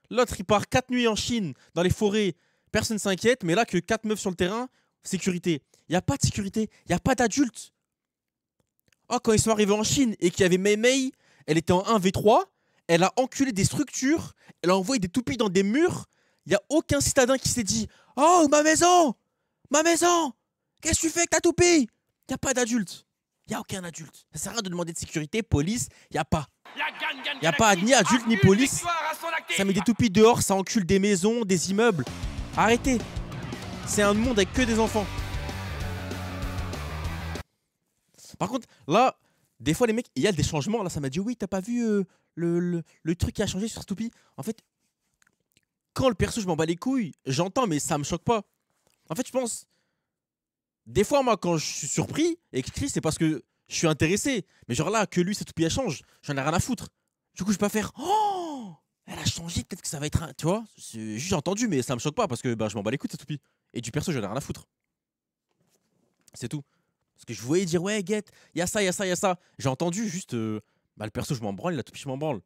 L'autre, il part 4 nuits en Chine, dans les forêts. Personne ne s'inquiète. Mais là, que 4 meufs sur le terrain, sécurité. Il n'y a pas de sécurité. Il n'y a pas d'adulte. Oh, quand ils sont arrivés en Chine et qu'il y avait Mei Mei, elle était en 1v3. Elle a enculé des structures. Elle a envoyé des toupies dans des murs. Il n'y a aucun citadin qui s'est dit « Oh, ma maison! Ma maison! Qu'est-ce que tu fais avec ta toupie ?» Il n'y a pas d'adulte. Il n'y a aucun adulte. Ça sert à rien de demander de sécurité, police. Il n'y a pas. Il n'y a pas ni adulte ni police. Ça met des toupies dehors, ça encule des maisons, des immeubles. Arrêtez. C'est un monde avec que des enfants. Par contre, là, Des fois, les mecs, il y a des changements. Là, ça m'a dit, oui, t'as pas vu le truc qui a changé sur Stoopy. En fait, quand le perso, je m'en bats les couilles, j'entends, mais ça me choque pas. En fait, je pense, des fois, moi, quand je suis surpris et que je crie, c'est parce que je suis intéressé. Mais genre là, que lui, sa toupie, elle change, j'en ai rien à foutre. Du coup, je peux pas faire, oh, elle a changé, peut-être que ça va être un. Tu vois, j'ai entendu, mais ça me choque pas parce que bah, je m'en bats les couilles de sa toupie. Et du perso, j'en ai rien à foutre. C'est tout. Parce que je voyais dire, ouais, Get, il y a ça, il y a ça, il y a ça. J'ai entendu juste, bah, le perso, je m'en branle, la toupie, je m'en branle.